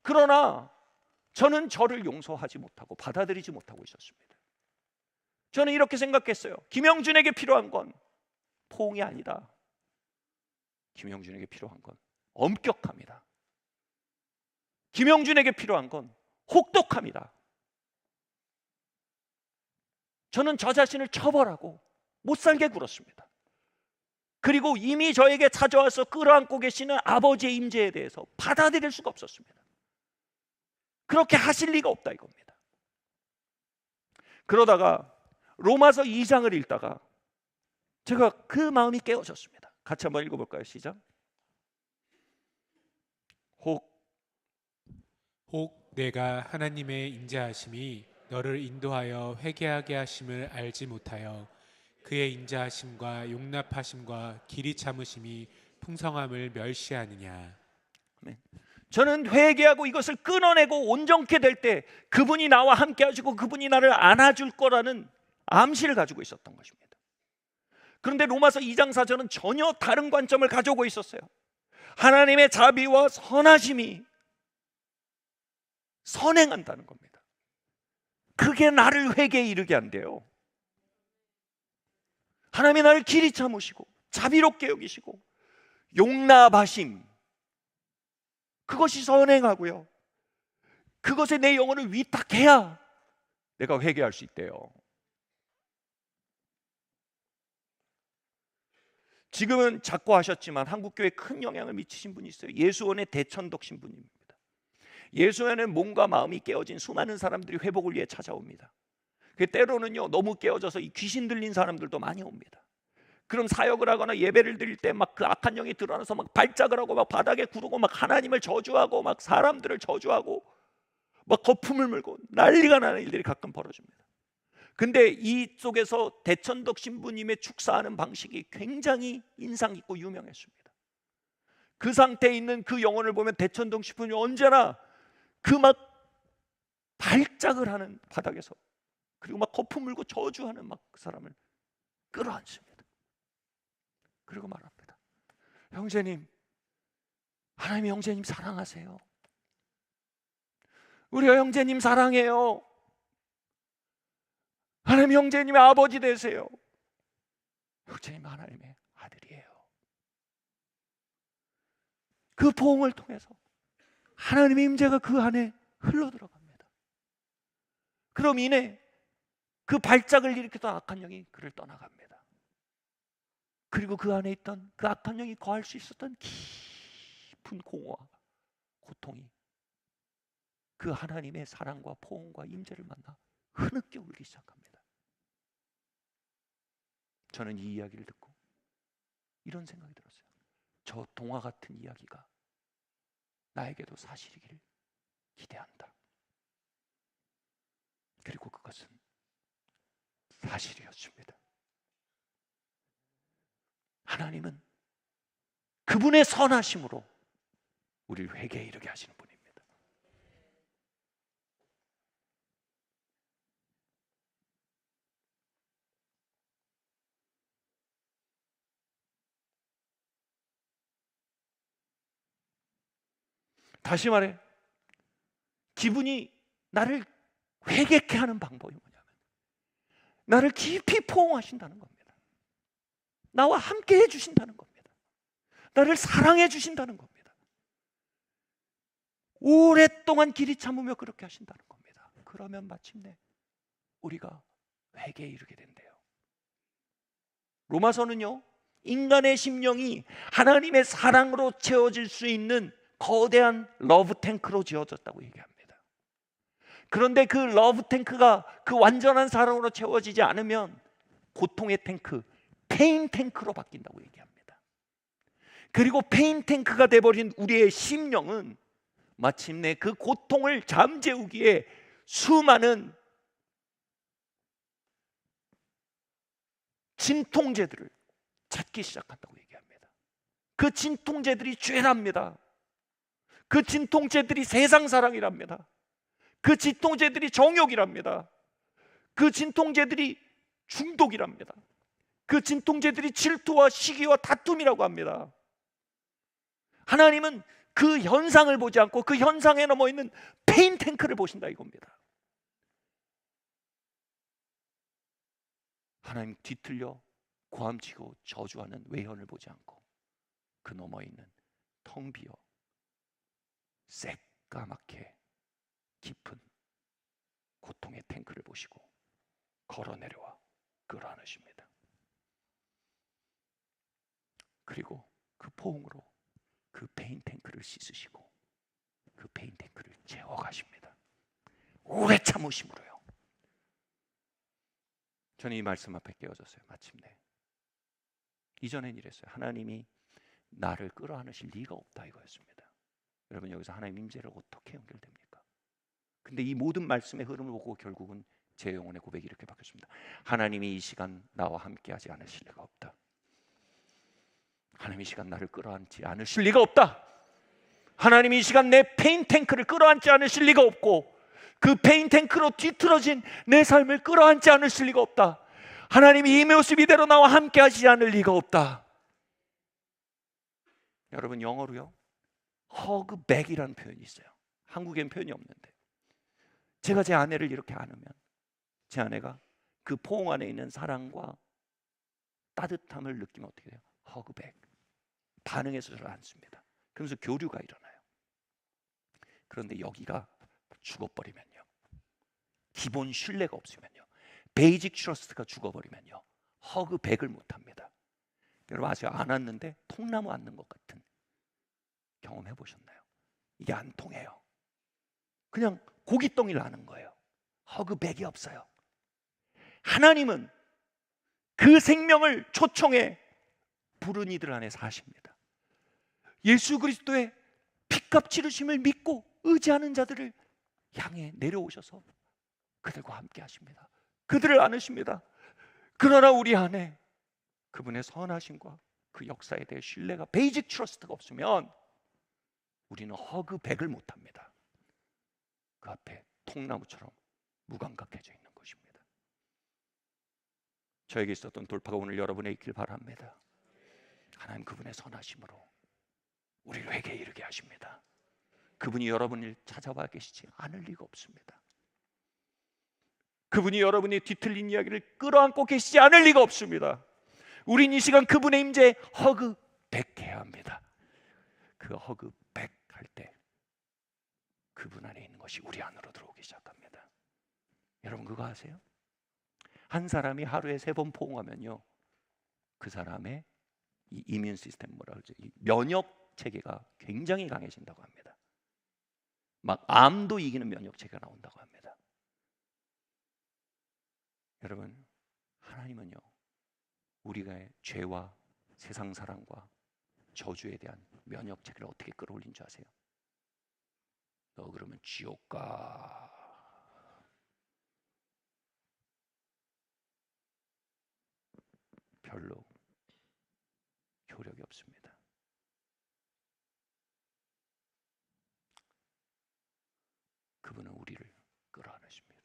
A: 그러나 저는 저를 용서하지 못하고 받아들이지 못하고 있었습니다. 저는 이렇게 생각했어요. 김영준에게 필요한 건 포옹이 아니다. 김영준에게 필요한 건 엄격합니다. 김영준에게 필요한 건 혹독합니다. 저는 저 자신을 처벌하고 못 살게 굴었습니다. 그리고 이미 저에게 찾아와서 끌어안고 계시는 아버지의 임재에 대해서 받아들일 수가 없었습니다. 그렇게 하실 리가 없다 이겁니다. 그러다가 로마서 2장을 읽다가 제가 그 마음이 깨어졌습니다. 같이 한번 읽어볼까요? 시작.
B: 혹 내가 하나님의 인자하심이 너를 인도하여 회개하게 하심을 알지 못하여 그의 인자하심과 용납하심과 길이 참으심이 풍성함을 멸시하느냐.
A: 네. 저는 회개하고 이것을 끊어내고 온전케 될 때 그분이 나와 함께 하시고 그분이 나를 안아줄 거라는 암시를 가지고 있었던 것입니다. 그런데 로마서 2장 4절은 전혀 다른 관점을 가져오고 있었어요. 하나님의 자비와 선하심이 선행한다는 겁니다. 그게 나를 회개에 이르게 한대요. 하나님이 나를 길이 참으시고 자비롭게 여기시고 용납하심, 그것이 선행하고요, 그것에 내 영혼을 위탁해야 내가 회개할 수 있대요. 지금은 작고 하셨지만 한국교회에 큰 영향을 미치신 분이 있어요. 예수원의 대천덕 신부님입니다. 예수원에는 몸과 마음이 깨어진 수많은 사람들이 회복을 위해 찾아옵니다. 때로는요, 너무 깨어져서 이 귀신 들린 사람들도 많이 옵니다. 그럼 사역을 하거나 예배를 드릴 때 막 그 악한 영이 드러나서 막 발작을 하고 막 바닥에 구르고 막 하나님을 저주하고 막 사람들을 저주하고 막 거품을 물고 난리가 나는 일들이 가끔 벌어집니다. 근데 이 속에서 대천덕 신부님의 축사하는 방식이 굉장히 인상 깊고 유명했습니다. 그 상태에 있는 그 영혼을 보면 대천덕 신부님이 언제나 그 막 발작을 하는 바닥에서, 그리고 막 거품 물고 저주하는 막 그 사람을 끌어안습니다. 그리고 말합니다. 형제님, 하나님이 형제님 사랑하세요. 우리 형제님 사랑해요. 하나님 형제님의 아버지 되세요. 형제님 하나님의 아들이에요. 그 포옹을 통해서 하나님의 임재가 그 안에 흘러들어갑니다. 그럼 이내 그 발작을 일으켰던 악한 영이 그를 떠나갑니다. 그리고 그 안에 있던 그 악한 영이 거할 수 있었던 깊은 공허와 고통이 그 하나님의 사랑과 포옹과 임재를 만나 흐느껴 울기 시작합니다. 저는 이 이야기를 듣고 이런 생각이 들었어요. 저 동화 같은 이야기가 나에게도 사실이길 기대한다. 그리고 그것은 사실이었습니다. 하나님은 그분의 선하심으로 우리를 회개에 이르게 하시는 분입니다. 다시 말해, 기분이 나를 회개케 하는 방법이 뭐냐면 나를 깊이 포옹하신다는 겁니다. 나와 함께 해주신다는 겁니다. 나를 사랑해 주신다는 겁니다. 오랫동안 길이 참으며 그렇게 하신다는 겁니다. 그러면 마침내 우리가 회개에 이르게 된대요. 로마서는요, 인간의 심령이 하나님의 사랑으로 채워질 수 있는 거대한 러브 탱크로 지어졌다고 얘기합니다. 그런데 그 러브 탱크가 그 완전한 사랑으로 채워지지 않으면 고통의 탱크, 페인 탱크로 바뀐다고 얘기합니다. 그리고 페인 탱크가 돼버린 우리의 심령은 마침내 그 고통을 잠재우기에 수많은 진통제들을 찾기 시작한다고 얘기합니다. 그 진통제들이 죄랍니다. 그 진통제들이 세상 사랑이랍니다. 그 진통제들이 정욕이랍니다. 그 진통제들이 중독이랍니다. 그 진통제들이 질투와 시기와 다툼이라고 합니다. 하나님은 그 현상을 보지 않고 그 현상에 넘어 있는 페인 탱크를 보신다 이겁니다. 하나님 뒤틀려 고함치고 저주하는 외현을 보지 않고 그 넘어 있는 텅 비어 새까맣게 깊은 고통의 탱크를 보시고 걸어 내려와 끌어안으십니다. 그리고 그 포옹으로 그 페인 탱크를 씻으시고 그 페인 탱크를 채워가십니다. 오래 참으심으로요. 저는 이 말씀 앞에 깨어졌어요. 마침내 이전엔 이랬어요. 하나님이 나를 끌어안으실 리가 없다 이거였습니다. 여러분 여기서 하나님 임재를 어떻게 연결됩니까? 근데 이 모든 말씀의 흐름을 보고 결국은 제 영혼의 고백이 이렇게 바뀌었습니다. 하나님이 이 시간 나와 함께하지 않으실 리가 없다. 하나님이 이 시간 나를 끌어안지 않으실 리가 없다. 하나님이 이 시간 내 페인 탱크를 끌어안지 않으실 리가 없고 그 페인 탱크로 뒤틀어진 내 삶을 끌어안지 않으실 리가 없다. 하나님이 이 모습 이대로 나와 함께 하시지 않을 리가 없다. 여러분 영어로요 허그백이라는 표현이 있어요. 한국엔 표현이 없는데 제가 제 아내를 이렇게 안으면 제 아내가 그 포옹 안에 있는 사랑과 따뜻함을 느끼면 어떻게 돼요? 허그백. 반응해서 저를 안습니다. 그러면서 교류가 일어나요. 그런데 여기가 죽어버리면요, 기본 신뢰가 없으면요, 베이직 트러스트가 죽어버리면요, 허그백을 못합니다. 여러분 아직 안 왔는데 통나무 앉는 것 같은 경험해 보셨나요? 이게 안 통해요. 그냥 고깃덩이를 아는 거예요. 허그백이 없어요. 하나님은 그 생명을 초청해 부른 이들 안에 사십니다. 예수 그리스도의 피값 치르심을 믿고 의지하는 자들을 향해 내려오셔서 그들과 함께 하십니다. 그들을 안으십니다. 그러나 우리 안에 그분의 선하심과 그 역사에 대해 신뢰가, 베이직 트러스트가 없으면 우리는 허그백을 못합니다. 그 앞에 통나무처럼 무감각해져 있는 것입니다. 저에게 있었던 돌파가 오늘 여러분에 있길 바랍니다. 하나님 그분의 선하심으로 우리를 회개에 이르게 하십니다. 그분이 여러분을 찾아와 계시지 않을 리가 없습니다. 그분이 여러분의 뒤틀린 이야기를 끌어안고 계시지 않을 리가 없습니다. 우린 이 시간 그분의 임재에 허그백해야 합니다. 그 허그백 할 때 그분 안에 있는 것이 우리 안으로 들어오기 시작합니다. 여러분 그거 아세요? 한 사람이 하루에 3번 포옹하면요, 그 사람의 이 이뮨 시스템, 뭐라 그러죠? 이 면역 체계가 굉장히 강해진다고 합니다. 막 암도 이기는 면역 체계가 나온다고 합니다. 여러분 하나님은요, 우리가 죄와 세상 사랑과 저주에 대한 면역 체계를 어떻게 끌어올린 줄 아세요? 너 그러면 지옥 가. 별로 효력이 없습니다. 그분은 우리를 끌어안으십니다.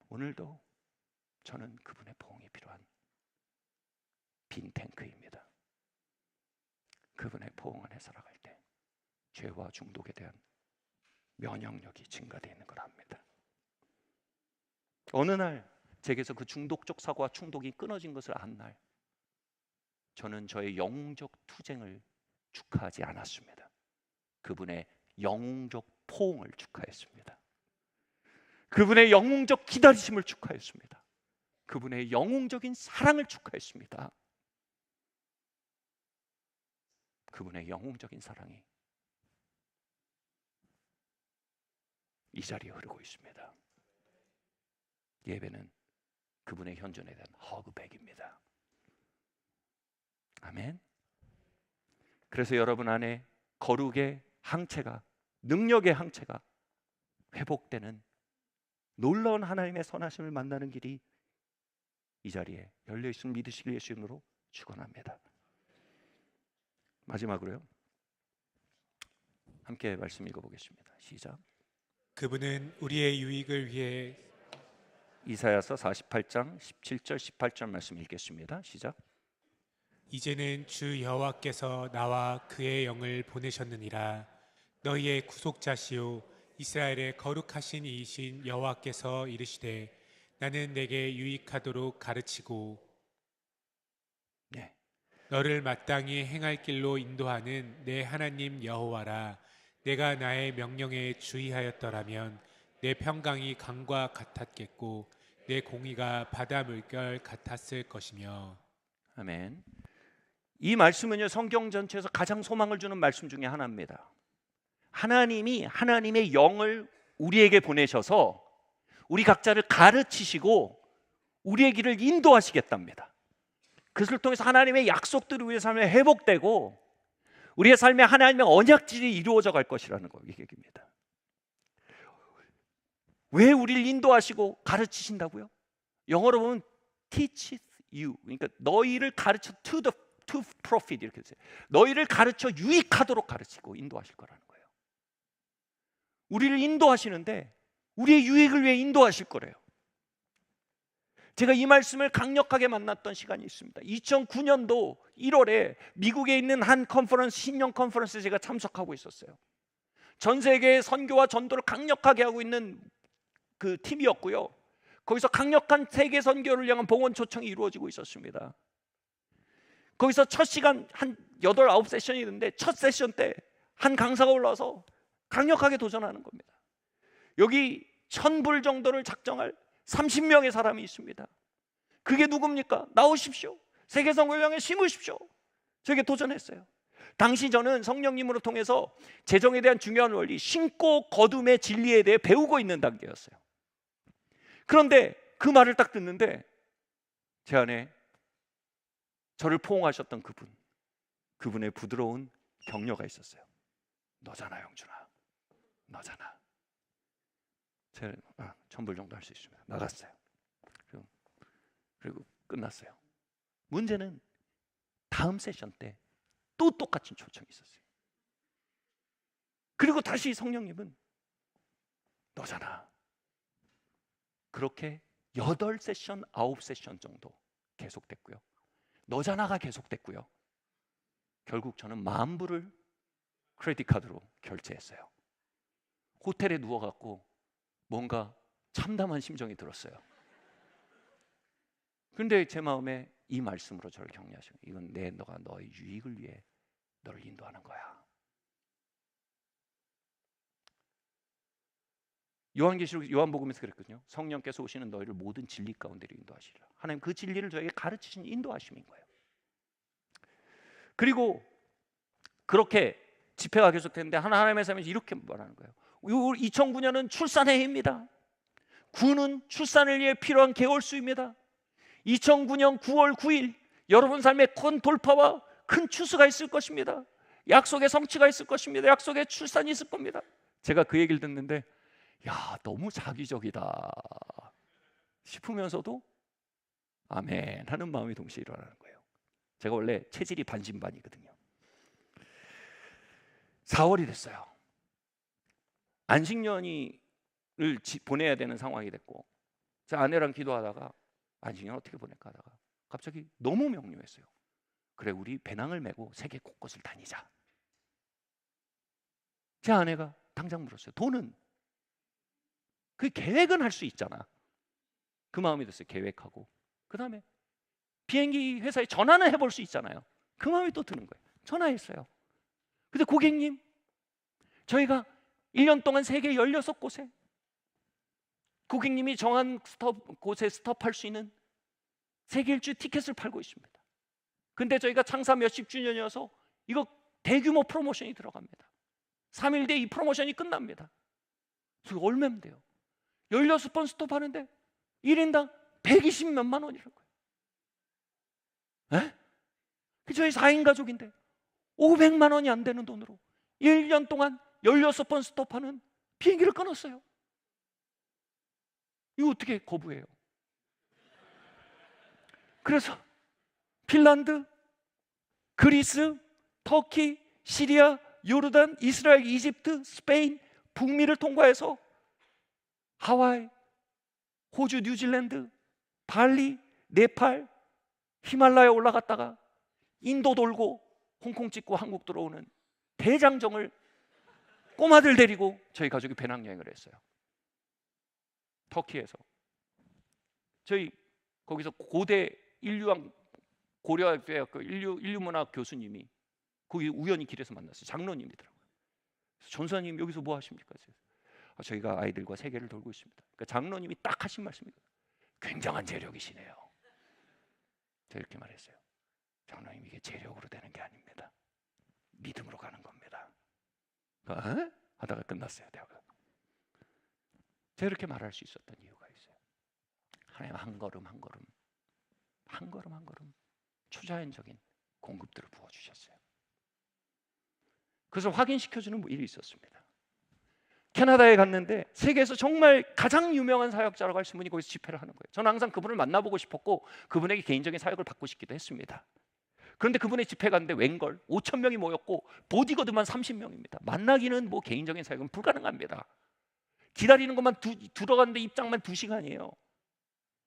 A: 오늘도 저는 그분의 포옹이 필요한 빈 탱크입니다. 그분의 포옹 안에 살아갈 때 죄와 중독에 대한 면역력이 증가되어 있는 걸 압니다. 어느 날 제게서 그 중독적 사고와 충독이 끊어진 것을 안 날, 저는 저의 영웅적 투쟁을 축하하지 않았습니다. 그분의 영웅적 포옹을 축하했습니다. 그분의 영웅적 기다리심을 축하했습니다. 그분의 영웅적인 사랑을 축하했습니다. 그분의 영웅적인 사랑이 이 자리에 흐르고 있습니다. 예배는 그분의 현존에 대한 허그백입니다. 아멘. 그래서 여러분 안에 거룩의 항체가, 능력의 항체가 회복되는 놀라운 하나님의 선하심을 만나는 길이 이 자리에 열려 있음을 믿으시길 예수 이름으로 축원합니다. 마지막으로요, 함께 말씀 읽어보겠습니다. 시작.
B: 그분은 우리의 유익을 위해.
A: 이사야서 48장 17절 18절 말씀 읽겠습니다. 시작.
B: 이제는 주 여호와께서 나와 그의 영을 보내셨느니라. 너희의 구속자시요 이스라엘의 거룩하신 이이신 여호와께서 이르시되 나는 내게 유익하도록 가르치고
A: 네.
B: 너를 마땅히 행할 길로 인도하는 내 하나님 여호와라. 내가 나의 명령에 주의하였더라면 내 평강이 강과 같았겠고 내 공의가 바다 물결 같았을 것이며.
A: 아멘. 이 말씀은요, 성경 전체에서 가장 소망을 주는 말씀 중에 하나입니다. 하나님이 하나님의 영을 우리에게 보내셔서 우리 각자를 가르치시고 우리의 길을 인도하시겠답니다. 그것을 통해서 하나님의 약속들이 우리의 삶에 회복되고 우리의 삶에 하나님의 언약질이 이루어져 갈 것이라는 거, 이 얘기입니다. 왜 우리를 인도하시고 가르치신다고요? 영어로 보면 teacheth you, 그러니까 너희를 가르쳐 to profit 이렇게 되세요. 너희를 가르쳐 유익하도록 가르치고 인도하실 거라는 거예요. 우리를 인도하시는데 우리의 유익을 위해 인도하실 거래요. 제가 이 말씀을 강력하게 만났던 시간이 있습니다. 2009년도 1월에 미국에 있는 한 컨퍼런스, 신령 컨퍼런스에 제가 참석하고 있었어요. 전 세계의 선교와 전도를 강력하게 하고 있는 그 팀이었고요. 거기서 강력한 세계 선교를 향한 봉헌 초청이 이루어지고 있었습니다. 거기서 첫 시간 한 8, 9세션이 있는데 첫 세션 때 한 강사가 올라와서 강력하게 도전하는 겁니다. 여기 1000불 정도를 작정할 30명의 사람이 있습니다. 그게 누굽니까? 나오십시오. 세계 선교를 향해 심으십시오. 저에게 도전했어요. 당시 저는 성령님으로 통해서 재정에 대한 중요한 원리, 신고 거둠의 진리에 대해 배우고 있는 단계였어요. 그런데 그 말을 딱 듣는데 제 안에 저를 포옹하셨던 그분의 부드러운 격려가 있었어요. 너잖아, 영준아. 너잖아. 제가 1000불 정도 할 수 있습니다. 나갔어요. 그리고 끝났어요. 문제는 다음 세션 때 또 똑같은 초청이 있었어요. 그리고 다시 성령님은 너잖아. 그렇게 8세션, 9세션 정도 계속됐고요. 너잖아가 계속됐고요. 결국 저는 10,000불을 크레딧 카드로 결제했어요. 호텔에 누워갖고 뭔가 참담한 심정이 들었어요. 그런데 제 마음에 이 말씀으로 저를 격려하시고, 이건 너가 너의 유익을 위해 너를 인도하는 거야. 요한계시록, 요한복음에서 그랬거든요. 성령께서 오시는 너희를 모든 진리 가운데로 인도하시리라. 하나님 그 진리를 저에게 가르치신 인도하심인 거예요. 그리고 그렇게 집회가 계속되는데 하나님의 삶에서 이렇게 말하는 거예요. 2009년은 출산의 해입니다. 9는 출산을 위해 필요한 개월수입니다. 2009년 9월 9일 여러분 삶에 큰 돌파와 큰 추수가 있을 것입니다. 약속의 성취가 있을 것입니다. 약속의 출산이 있을 겁니다. 제가 그 얘기를 듣는데 야, 너무 자기적이다 싶으면서도 아멘 하는 마음이 동시에 일어나는 거예요. 제가 원래 체질이 반신반이거든요. 4월이 됐어요. 안식년을 보내야 되는 상황이 됐고, 제 아내랑 기도하다가 안식년 어떻게 보낼까 하다가 갑자기 너무 명료했어요. 그래, 우리 배낭을 메고 세계 곳곳을 다니자. 제 아내가 당장 물었어요. 돈은? 그 계획은 할 수 있잖아. 그 마음이 됐어요. 계획하고 그 다음에 비행기 회사에 전화는 해볼 수 있잖아요. 그 마음이 또 드는 거예요. 전화했어요. 근데 고객님, 저희가 1년 동안 세계 16곳에 고객님이 정한 곳에 스톱할 수 있는 세계 일주 티켓을 팔고 있습니다. 근데 저희가 창사 몇십 주년이어서 이거 대규모 프로모션이 들어갑니다. 3일 뒤에 이 프로모션이 끝납니다. 그래서 얼마면 돼요? 16번 스톱하는데 1인당 120 몇만 원이라고요. 에? 저희 4인 가족인데 500만 원이 안 되는 돈으로 1년 동안 16번 스톱하는 비행기를 끊었어요. 이거 어떻게 거부해요? 그래서 핀란드, 그리스, 터키, 시리아, 요르단, 이스라엘, 이집트, 스페인, 북미를 통과해서 하와이, 호주, 뉴질랜드, 발리, 네팔, 히말라야 올라갔다가 인도 돌고 홍콩 찍고 한국 들어오는 대장정을 꼬마들 데리고 저희 가족이 배낭여행을 했어요. 터키에서 저희 거기서 고대 인류학 고려대학교 인류문학 교수님이 거기 우연히 길에서 만났어요. 장로님이더라고요. 전사님 여기서 뭐 하십니까? 저희가 아이들과 세계를 돌고 있습니다. 그러니까 장로님이 딱 하신 말씀입니다. 굉장한 재력이시네요. 제가 이렇게 말했어요. 장로님, 이게 재력으로 되는 게 아닙니다. 믿음으로 가는 겁니다. 하다가 끝났어요. 대화가. 제가 이렇게 말할 수 있었던 이유가 있어요. 하나님 한 걸음 한 걸음 초자연적인 공급들을 부어주셨어요. 그래서 확인시켜주는 일이 있었습니다. 캐나다에 갔는데 세계에서 정말 가장 유명한 사역자라고 할 수 있는 분이 거기서 집회를 하는 거예요. 저는 항상 그분을 만나보고 싶었고 그분에게 개인적인 사역을 받고 싶기도 했습니다. 그런데 그분의 집회 갔는데 웬걸 5천 명이 모였고 보디거드만 30명입니다. 만나기는 뭐 개인적인 사역은 불가능합니다. 기다리는 것만 들어갔는데 입장만 2시간이에요.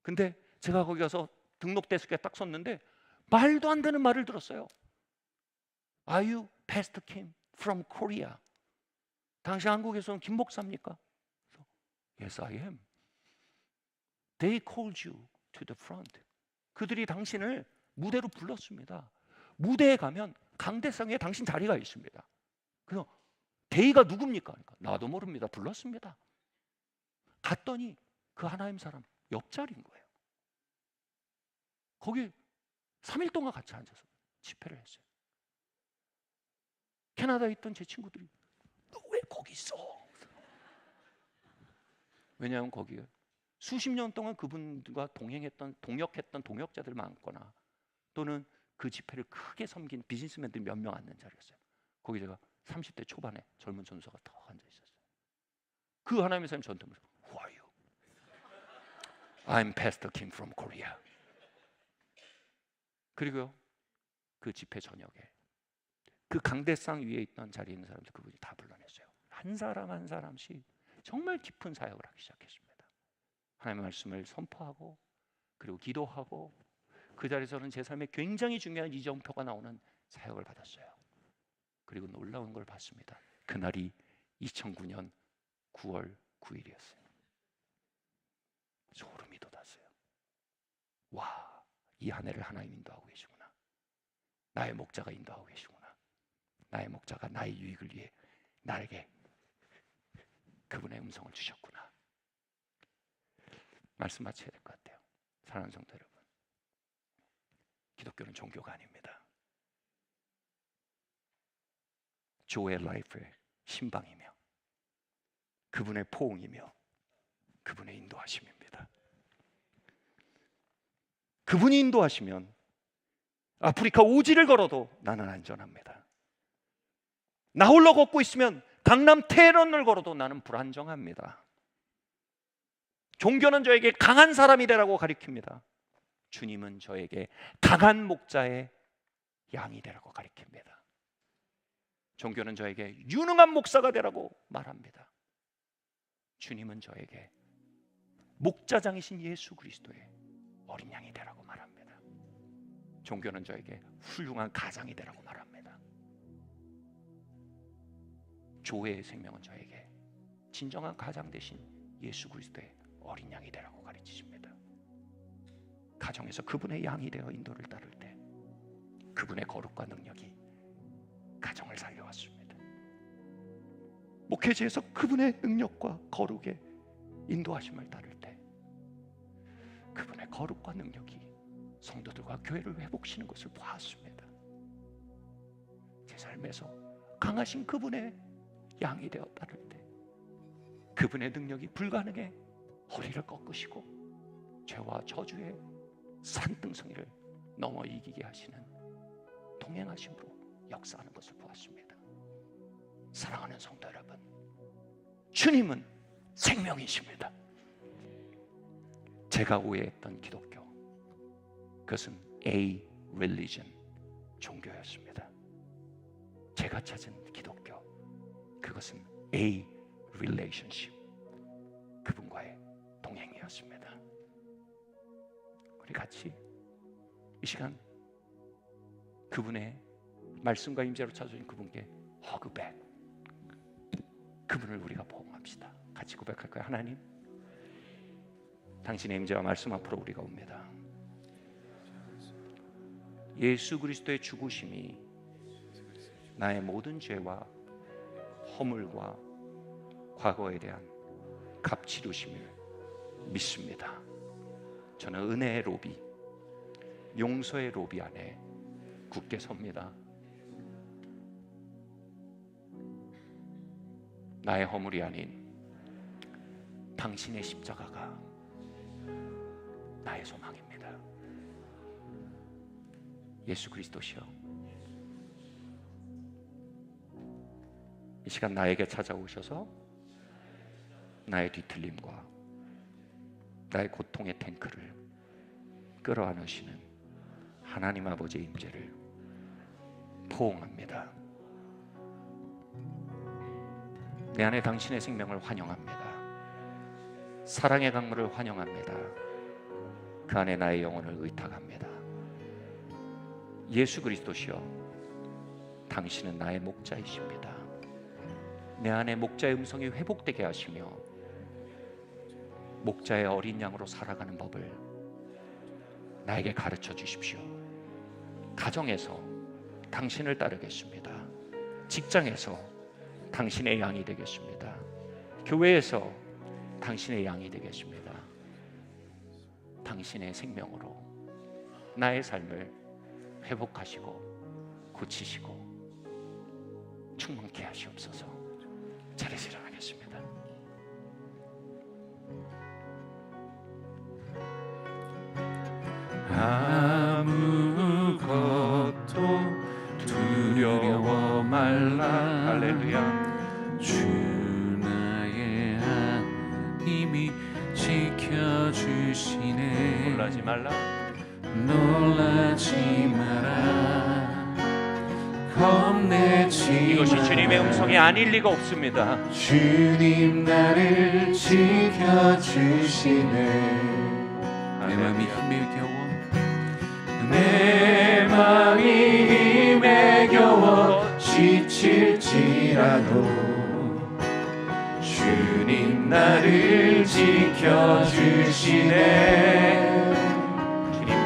A: 근데 제가 거기 가서 등록 데스크에 딱 섰는데 말도 안 되는 말을 들었어요. Are you Pastor Kim from Korea? 당시 한국에서는 김 목사입니까? Yes, I am. They called you to the front. 그들이 당신을 무대로 불렀습니다. 무대에 가면 강대상에 당신 자리가 있습니다. 그래서 데이가 누굽니까? 그러니까 나도 모릅니다. 불렀습니다. 갔더니 그 하나님 사람 옆자리인 거예요. 거기 3일 동안 같이 앉아서 집회를 했어요. 캐나다에 있던 제 친구들이 너 왜 거기 있어? 왜냐하면 거기에 수십 년 동안 그분과 동역했던 동역자들 많거나 또는 그 집회를 크게 섬긴 비즈니스맨들이 몇 명 앉는 자리였어요. 거기 제가 30대 초반에 젊은 전도사가 더 앉아 있었어요. 그 하나님의 사람 저한테 물어서 Who are you? I'm Pastor Kim from Korea. 그리고요 그 집회 저녁에 그 강대상 위에 있던 자리에 있는 사람들 그분이 다 불러냈어요. 한 사람 한 사람씩 정말 깊은 사역을 하기 시작했습니다. 하나님의 말씀을 선포하고 그리고 기도하고 그 자리에서는 제 삶에 굉장히 중요한 이정표가 나오는 사역을 받았어요. 그리고 놀라운 걸 봤습니다. 그날이 2009년 9월 9일이었어요. 소름이 돋았어요. 와, 이 한 해를 하나님 인도하고 계시구나. 나의 목자가 인도하고 계시구나. 나의 목자가 나의 유익을 위해 나에게 그분의 음성을 주셨구나. 말씀 마쳐야 될 것 같아요. 사랑하는 성도 여러분, 기독교는 종교가 아닙니다. 조의 라이프의 신방이며 그분의 포옹이며 그분의 인도하심입니다. 그분이 인도하시면 아프리카 오지를 걸어도 나는 안전합니다. 나 홀로 걷고 있으면 강남 테헤란을 걸어도 나는 불안정합니다. 종교는 저에게 강한 사람이 되라고 가리킵니다. 주님은 저에게 강한 목자의 양이 되라고 가리킵니다. 종교는 저에게 유능한 목사가 되라고 말합니다. 주님은 저에게 목자장이신 예수 그리스도의 어린 양이 되라고 말합니다. 종교는 저에게 훌륭한 가장이 되라고 말합니다. 교회의 생명은 저에게 진정한 가장 되신 예수 그리스도의 어린 양이 되라고 가르치십니다. 가정에서 그분의 양이 되어 인도를 따를 때 그분의 거룩과 능력이 가정을 살려왔습니다. 목회지에서 그분의 능력과 거룩의 인도하심을 따를 때 그분의 거룩과 능력이 성도들과 교회를 회복시키는 것을 보았습니다. 제 삶에서 강하신 그분의 양이 되어 따를 때 그분의 능력이 불가능해 허리를 꺾으시고 죄와 저주의 산등성이를 넘어 이기게 하시는 동행하심으로 역사하는 것을 보았습니다. 사랑하는 성도 여러분, 주님은 생명이십니다. 제가 오해했던 기독교, 그것은 A religion, 종교였습니다. 제가 찾은 기독교, 그것은 A relationship, 그분과의 동행이었습니다. 우리 같이 이 시간 그분의 말씀과 임재로 찾아주신 그분께 허그백, 그분을 우리가 포옹합시다. 같이 고백할까요? 하나님, 당신의 임재와 말씀 앞으로 우리가 옵니다. 예수 그리스도의 죽으심이 나의 모든 죄와 허물과 과거에 대한 값치루심을 믿습니다. 저는 은혜의 로비, 용서의 로비 안에 굳게 섭니다. 나의 허물이 아닌 당신의 십자가가 나의 소망입니다. 예수 그리스도시여, 이 시간 나에게 찾아오셔서 나의 뒤틀림과 나의 고통의 탱크를 끌어안으시는 하나님 아버지의 임재를 포옹합니다. 내 안에 당신의 생명을 환영합니다. 사랑의 강물을 환영합니다. 그 안에 나의 영혼을 의탁합니다. 예수 그리스도시여, 당신은 나의 목자이십니다. 내 안에 목자의 음성이 회복되게 하시며 목자의 어린 양으로 살아가는 법을 나에게 가르쳐 주십시오. 가정에서 당신을 따르겠습니다. 직장에서 당신의 양이 되겠습니다. 교회에서 당신의 양이 되겠습니다. 당신의 생명으로 나의 삶을 회복하시고 고치시고 충만케 하시옵소서. 자리에서 일어나겠습니다.
C: 아무것도 두려워 말라.
A: 할렐루야.
C: 주 나의 힘이 지켜주시네.
A: 놀라지 말라.
C: 놀라지 마라. 겁내지
A: 이것이
C: 마라.
A: 주님의 음성이 아닐 리가 없습니다.
C: 주님 나를 지켜주시네. 내 맘이
A: 할렐루야.
C: 힘에 겨워, 내 맘이 힘에 겨워 지칠지라도 주님 나를 지켜주시네.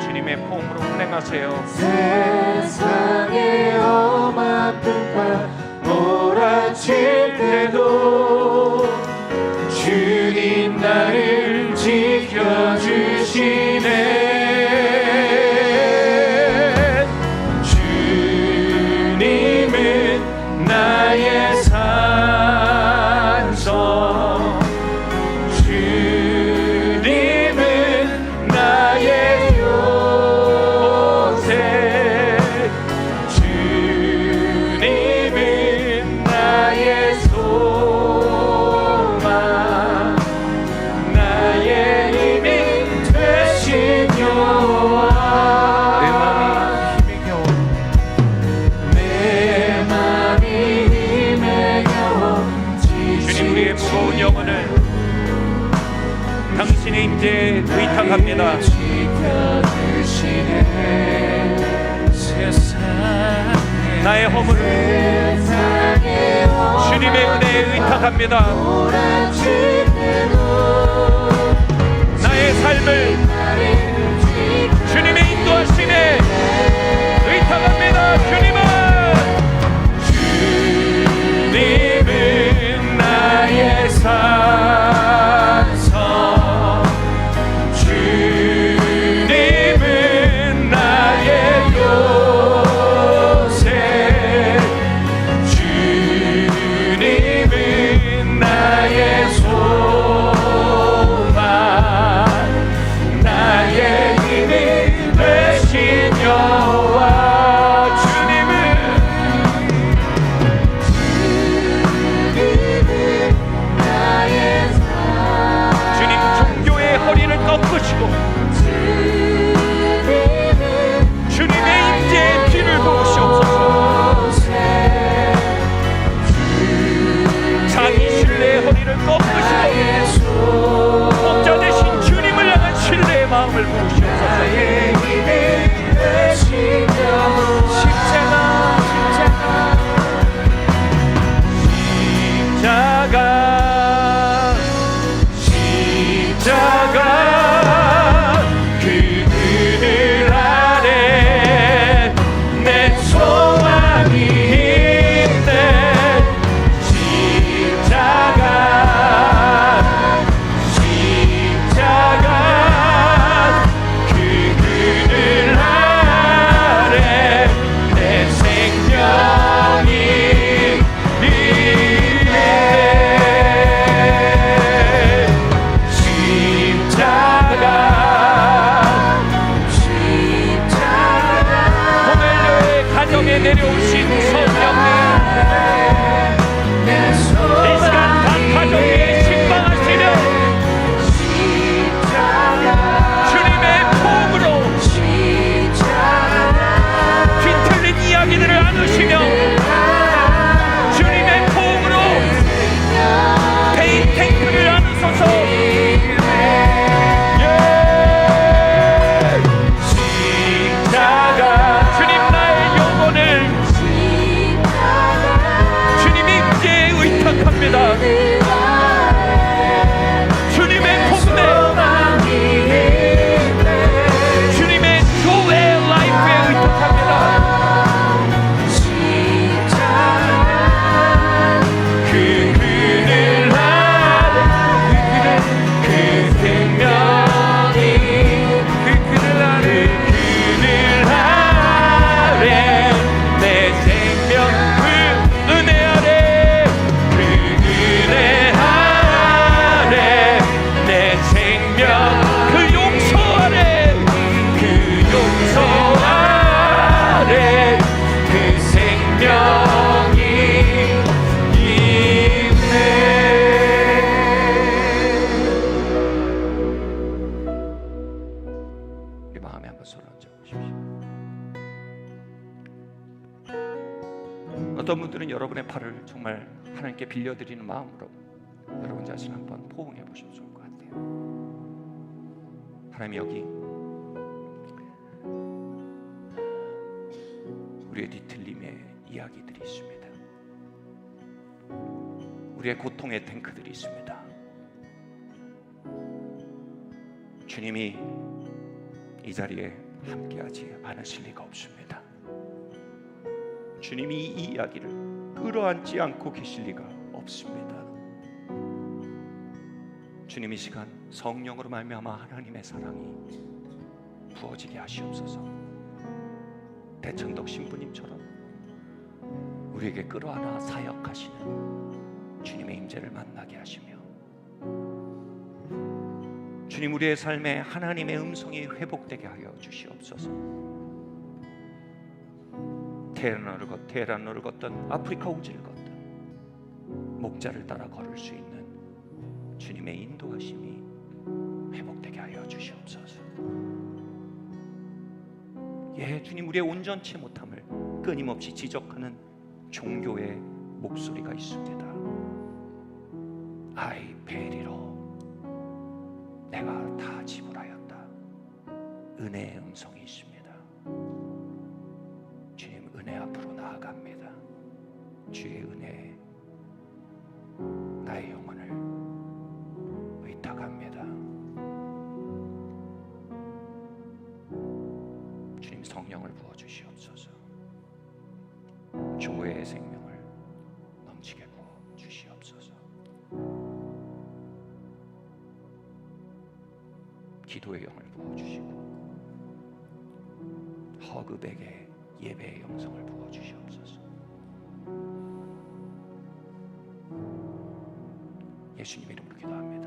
A: 주님의 포옹으로 운행하세요.
C: 세상의 험한들과 몰아칠 때도 주님 나를 지켜주시네. 주님은 나의 산성, 주님은 나의 요새, 주님은 나의 소망, 나의 힘이 되신 여호와. 내 맘이 힘에 겨워
A: 주님, 우리의 무거운 영혼을 당신의 임재에 의탁합니다. 나의 허물을 주님의 은혜에 의탁합니다. 나의 삶을 주님의 인도하심에 의탁합니다.
C: 주님은 나의 산성, 주님은 나의 요새, 주님은 나의 소망, 나의 힘이 되신 여호와.
A: 주님, 종교의 허리를 꺾으시고 주님의 임재의 뒤를 보시옵소서. 자기 신뢰의 허리를 꺾으시고 목자 되신 주님을 향한 신뢰의 마음을 보시옵소서.
C: 십자가 그늘 아래 내 소망이 있네. 십자가 위에 내려오신 성령님, 이 시간 각 가정 위에 신방하시며 주님의 포옹으로 뒤틀린 이야기들을 안으시며 주님의 포옹으로 페인 탱크를 안으소서. 주님 나의 영혼을 주님 임재에 의탁합니다. 주님의 복음에 주님의 교회 라이프에 의탁합니다. 그 그늘 아래 그 생명이 그 그늘 아래 내 생명 그 은혜 아래 그 은혜 아래 내 생명 그 용서 아래 그 용서 아래 그 생명이 있네.
A: 우리 마음에 한번 손을 얹어 보십시오. 어떤 분들은 여러분의 팔을 정말 하나님께 빌려드리는 마음으로 여러분 자신 한번 포옹해 보시면 좋을 것 같아요. 하나님, 여기 우리의 뒤틀림의 이야기들이 있습니다. 우리의 고통의 탱크들이 있습니다. 주님이 이 자리에 함께하지 않으실 리가 없습니다. 주님이 이 이야기를 끌어안지 않고 계실 리가 없습니다. 주님, 이 시간 성령으로 말미암아 하나님의 사랑이 부어지게 하시옵소서. 대천덕 신부님처럼 우리에게 끌어안아 사역하시는 주님의 임재를 만나게 하시며, 주님, 우리의 삶에 하나님의 음성이 회복되게 하여 주시옵소서. 테헤란로를 걷던 아프리카 오지를 걷던 목자를 따라 걸을 수 있는 주님의 인도하심이 회복되게 하여 주시옵소서. 예, 주님, 우리의 온전치 못함을 끊임없이 지적하는 종교의 목소리가 있습니다. 아이 베리로 내가 다 지불하였다. 은혜의 음성이 있습니다. 주님, 은혜 앞으로 나아갑니다. 주의 은혜에 나의 영혼을 의탁합니다. 주님, 성령을 부어주시옵소서. 조회의 생명을 넘치게 부어주시옵소서. 기도의 영을 부어주시고 허급에게 예배의 영성을 부어주시옵소서. 예수님 이름으로 기도합니다.